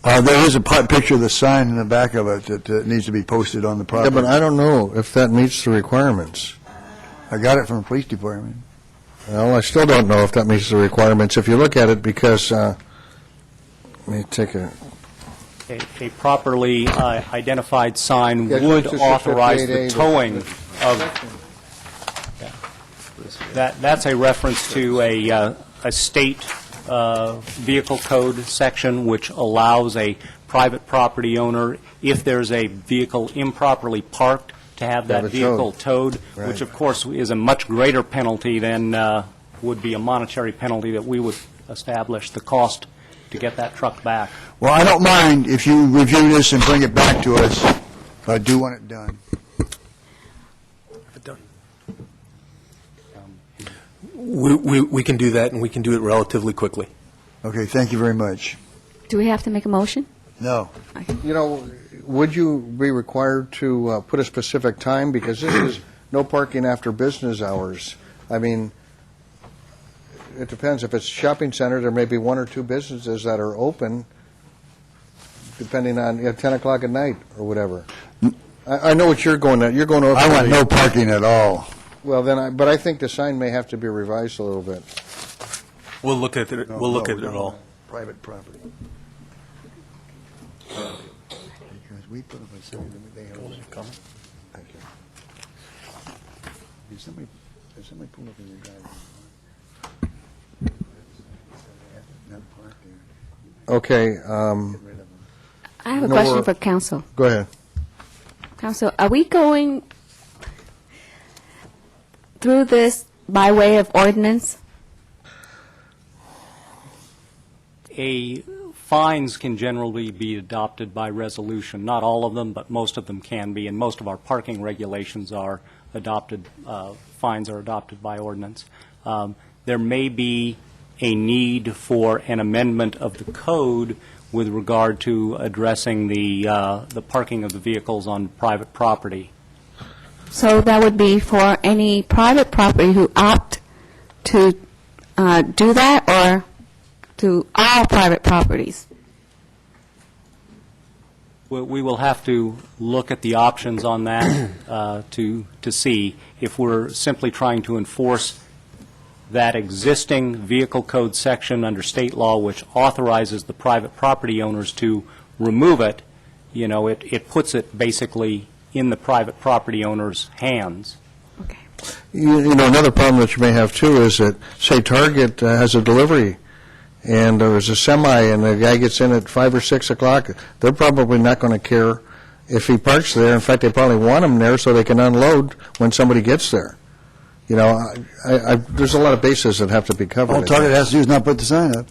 There is a picture of the sign in the back of it that needs to be posted on the property. Yeah, but I don't know if that meets the requirements. I got it from the police department. Well, I still don't know if that meets the requirements. If you look at it, because, let me take a... A properly identified sign would authorize the towing of... That's a reference to a state vehicle code section which allows a private property owner, if there's a vehicle improperly parked, to have that vehicle towed, right, which of course is a much greater penalty than would be a monetary penalty that we would establish, the cost to get that truck back. Well, I don't mind if you review this and bring it back to us, but I do want it done. We can do that, and we can do it relatively quickly. Okay, thank you very much. Do we have to make a motion? No. You know, would you be required to put a specific time? Because this is no parking after business hours. I mean, it depends. If it's a shopping center, there may be one or two businesses that are open, depending on 10 o'clock at night or whatever. I know what you're going at. You're going over. I want no parking at all. Well, then, but I think the sign may have to be revised a little bit. We'll look at it. We'll look at it all. Private property. Because we put up a sign that they have. Thank you. Did somebody pull up in your driveway? Not park there. Okay. I have a question for council. Go ahead. Council, are we going through this by way of ordinance? Fines can generally be adopted by resolution. Not all of them, but most of them can be, and most of our parking regulations are adopted, fines are adopted by ordinance. There may be a need for an amendment of the code with regard to addressing the parking of the vehicles on private property. So that would be for any private property who opt to do that, or to all private properties? We will have to look at the options on that to see if we're simply trying to enforce that existing vehicle code section under state law, which authorizes the private property owners to remove it. You know, it puts it basically in the private property owner's hands. You know, another problem that you may have, too, is that, say, Target has a delivery, and there's a semi, and the guy gets in at 5 or 6 o'clock. They're probably not going to care if he parks there. In fact, they probably want him there so they can unload when somebody gets there. You know, there's a lot of bases that have to be covered. All Target has to do is not put the sign up.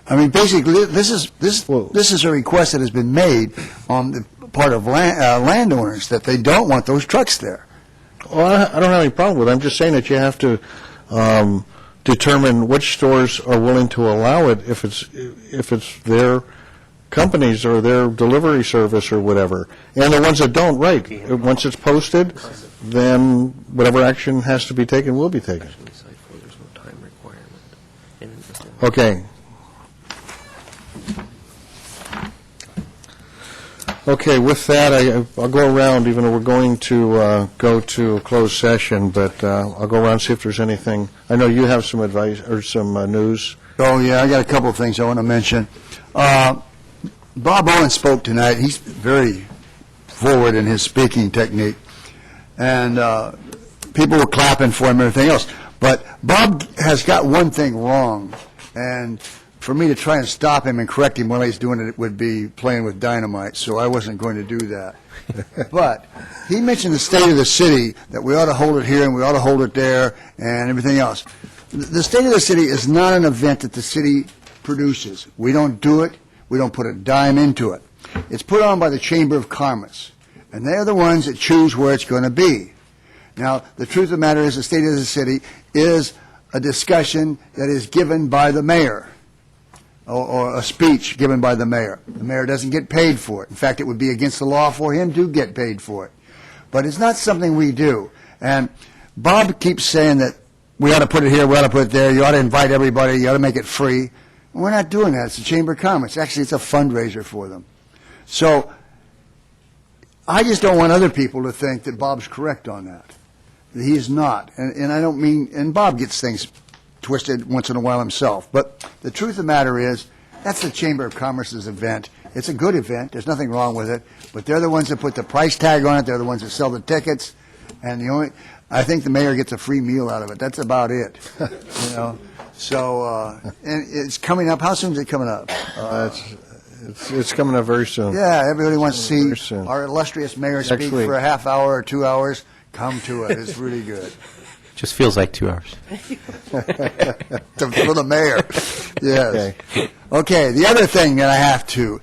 I mean, basically, this is a request that has been made on the part of landowners, that they don't want those trucks there. Well, I don't have any problem with it. I'm just saying that you have to determine which stores are willing to allow it if it's their companies or their delivery service or whatever. And the ones that don't, right. Once it's posted, then whatever action has to be taken will be taken. Okay. Okay, with that, I'll go around, even though we're going to go to a closed session, but I'll go around and see if there's anything. I know you have some advice or some news. Oh, yeah, I got a couple of things I want to mention. Bob Owen spoke tonight. He's very forward in his speaking technique, and people were clapping for him and everything else. But Bob has got one thing wrong, and for me to try and stop him and correct him while he's doing it would be playing with dynamite, so I wasn't going to do that. But he mentioned the state of the city, that we ought to hold it here and we ought to hold it there and everything else. The state of the city is not an event that the city produces. We don't do it. We don't put a dime into it. It's put on by the Chamber of Commerce, and they're the ones that choose where it's going to be. Now, the truth of the matter is the state of the city is a discussion that is given by the mayor, or a speech given by the mayor. The mayor doesn't get paid for it. In fact, it would be against the law for him to get paid for it. But it's not something we do. And Bob keeps saying that we ought to put it here, we ought to put it there, you ought to invite everybody, you ought to make it free. We're not doing that. It's the Chamber of Commerce. Actually, it's a fundraiser for them. So I just don't want other people to think that Bob's correct on that. He is not. And I don't mean, and Bob gets things twisted once in a while himself. But the truth of the matter is, that's the Chamber of Commerce's event. It's a good event. There's nothing wrong with it. But they're the ones that put the price tag on it. They're the ones that sell the tickets. And I think the mayor gets a free meal out of it. That's about it. You know. So, and it's coming up. How soon is it coming up? It's coming up very soon. Yeah, everybody wants to see our illustrious mayor speak for a half hour or 2 hours. Come to it. It's really good. Just feels like 2 hours. For the mayor. Yes. Okay, the other thing that I have to,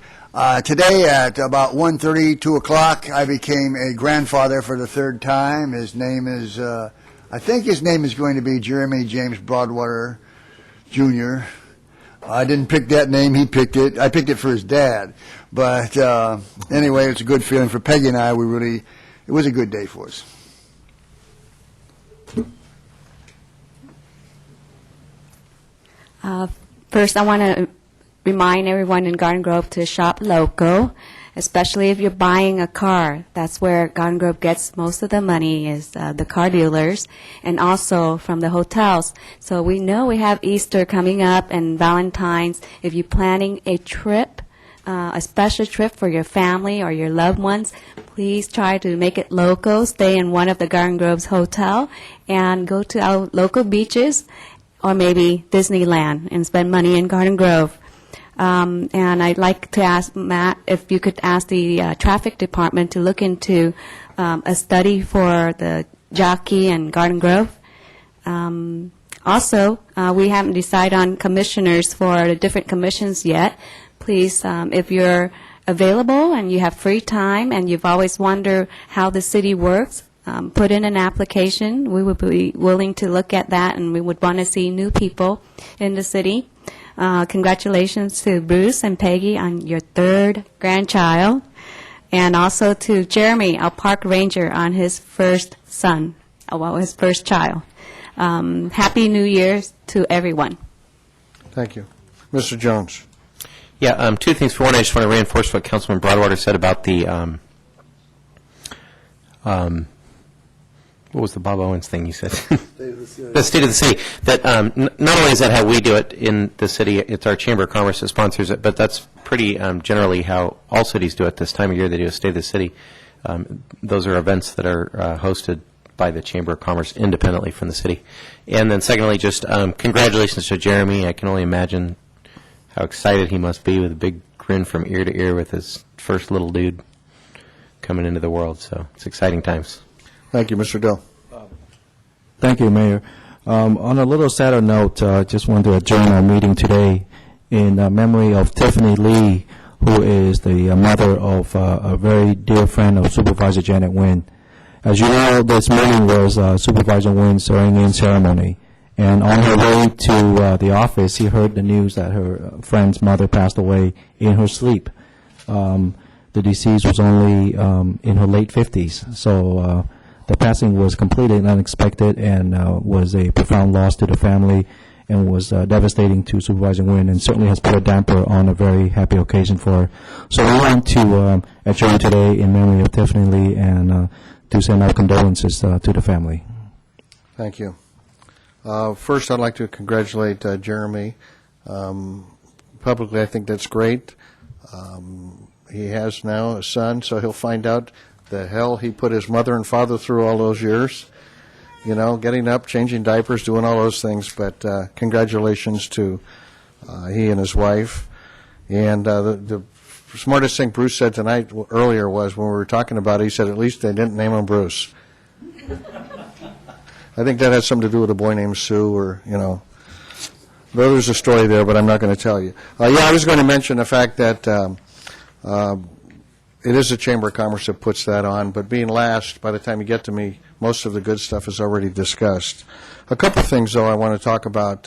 today at about 1:30, 2 o'clock, I became a grandfather for the third time. His name is, I think his name is going to be Jeremy James Broadwater, Jr. I didn't pick that name, he picked it. I picked it for his dad. But anyway, it's a good feeling for Peggy and I. It was a good day for us. First, I want to remind everyone in Garden Grove to shop local, especially if you're buying a car. That's where Garden Grove gets most of the money, is the car dealers, and also from the hotels. So we know we have Easter coming up and Valentine's. If you're planning a trip, a special trip for your family or your loved ones, please try to make it local. Stay in one of the Garden Grove's hotel and go to our local beaches, or maybe Disneyland, and spend money in Garden Grove. And I'd like to ask Matt if you could ask the traffic department to look into a study for the Jockey and Garden Grove. Also, we haven't decided on commissioners for the different commissions yet. Please, if you're available and you have free time and you've always wondered how the city works, put in an application. We would be willing to look at that, and we would want to see new people in the city. Congratulations to Bruce and Peggy on your third grandchild, and also to Jeremy, our park ranger, on his first son, his first child. Happy New Year to everyone. Thank you. Mr. Jones. Yeah, two things. For one, I just want to reinforce what Councilman Broadwater said about the, what was the Bob Owens thing you said? The State of the City. That not only is that how we do it in the city, it's our Chamber of Commerce that sponsors it, but that's pretty generally how all cities do it this time of year. They do a State of the City. Those are events that are hosted by the Chamber of Commerce independently from the city. And then secondly, just congratulations to Jeremy. I can only imagine how excited he must be with a big grin from ear to ear with his first little dude coming into the world. So it's exciting times. Thank you, Mr. Dill. Thank you, Mayor. On a little sadder note, I just wanted to adjourn our meeting today in memory of Tiffany Lee, who is the mother of a very dear friend of Supervisor Janet Nguyen. As you know, this morning was Supervisor Nguyen's swearing-in ceremony, and on her way to the office, he heard the news that her friend's mother passed away in her sleep. The deceased was only in her late 50s, so the passing was completely unexpected and was a profound loss to the family and was devastating to Supervisor Nguyen, and certainly has put a damper on a very happy occasion for her. So we want to adjourn today in memory of Tiffany Lee and to send our condolences to the family. Thank you. First, I'd like to congratulate Jeremy. Publicly, I think that's great. He has now a son, so he'll find out the hell he put his mother and father through all those years. You know, getting up, changing diapers, doing all those things. But congratulations to he and his wife. And the smartest thing Bruce said tonight earlier was when we were talking about it, he said at least they didn't name him Bruce. I think that has something to do with a boy named Sue, or, you know. There's a story there, but I'm not going to tell you. I was going to mention the fact that it is the Chamber of Commerce that puts that on, but being last, by the time you get to me, most of the good stuff is already discussed. A couple things, though, I want to talk about.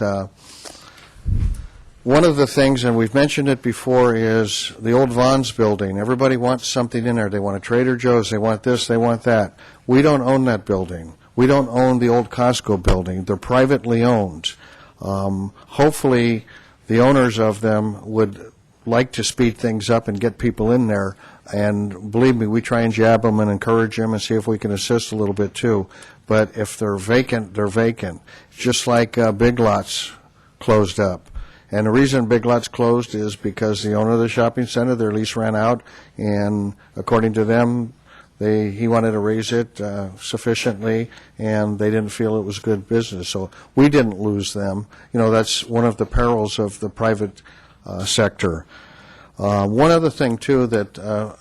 One of the things, and we've mentioned it before, is the old Vons building. Everybody wants something in there. They want a Trader Joe's. They want this. They want that. We don't own that building. We don't own the old Costco building. They're privately owned. Hopefully, the owners of them would like to speed things up and get people in there. And believe me, we try and jab them and encourage them and see if we can assist a little bit too. But if they're vacant, they're vacant. Just like Big Lots closed up. And the reason Big Lots closed is because the owner of the shopping center, their lease ran out, and according to them, he wanted to raise it sufficiently, and they didn't feel it was good business. So we didn't lose them. You know, that's one of the perils of the private sector. One other thing, too, that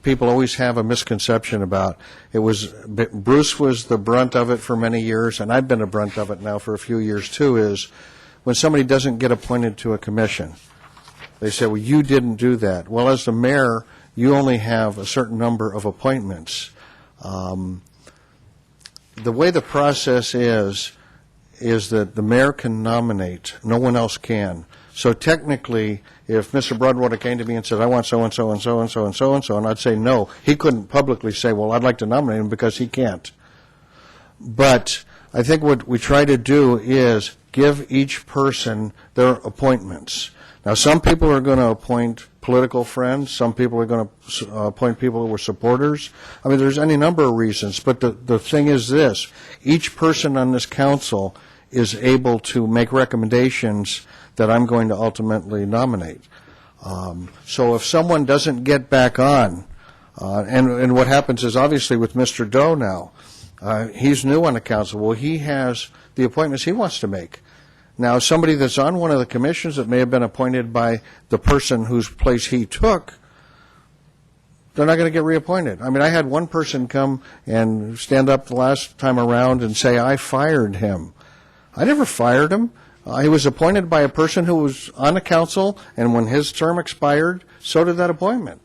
people always have a misconception about, Bruce was the brunt of it for many years, and I've been a brunt of it now for a few years, too, is when somebody doesn't get appointed to a commission, they say, well, you didn't do that. Well, as the mayor, you only have a certain number of appointments. The way the process is that the mayor can nominate. No one else can. So technically, if Mr. Broadwater came to me and said, I want so-and-so and so-and-so and so-and-so, and I'd say no, he couldn't publicly say, well, I'd like to nominate him, because he can't. But I think what we try to do is give each person their appointments. Now, some people are going to appoint political friends. Some people are going to appoint people who were supporters. I mean, there's any number of reasons. But the thing is this. Each person on this council is able to make recommendations that I'm going to ultimately nominate. So if someone doesn't get back on, and what happens is obviously with Mr. Doe now, he's new on the council. Well, he has the appointments he wants to make. Now, somebody that's on one of the commissions that may have been appointed by the person whose place he took, they're not going to get reappointed. I mean, I had one person come and stand up the last time around and say, I fired him. I never fired him. He was appointed by a person who was on the council, and when his term expired, so did that appointment.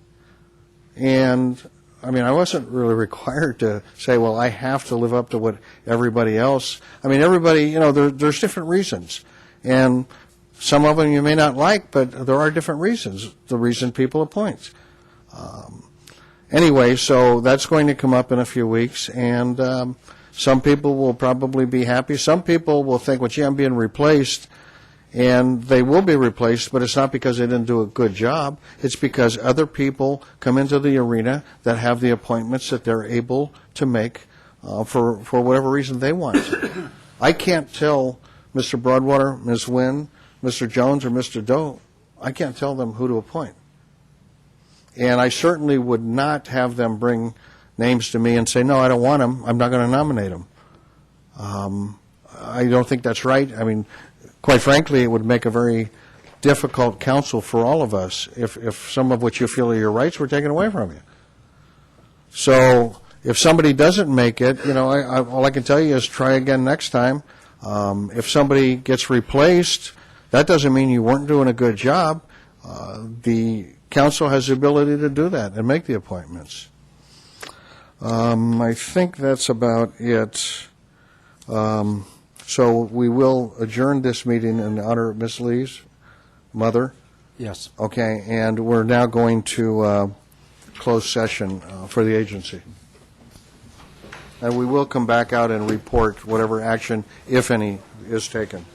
And, I mean, I wasn't really required to say, well, I have to live up to what everybody else. I mean, everybody, you know, there's different reasons. And Some of them you may not like, but there are different reasons, the reason people appoint. Anyway, so that's going to come up in a few weeks, and some people will probably be happy. Some people will think, well, gee, I'm being replaced, and they will be replaced, but it's not because they didn't do a good job. It's because other people come into the arena that have the appointments that they're able to make for whatever reason they want to. I can't tell Mr. Broadwater, Ms. Wynn, Mr. Jones, or Mr. Doe, I can't tell them who to appoint. And I certainly would not have them bring names to me and say, no, I don't want them, I'm not going to nominate them. I don't think that's right. I mean, quite frankly, it would make a very difficult council for all of us if some of what you feel are your rights were taken away from you. So if somebody doesn't make it, all I can tell you is try again next time. If somebody gets replaced, that doesn't mean you weren't doing a good job. The council has the ability to do that and make the appointments. I think that's about it. So we will adjourn this meeting in honor of Ms. Lee's mother. Yes. Okay, and we're now going to close session for the agency. And we will come back out and report whatever action, if any, is taken.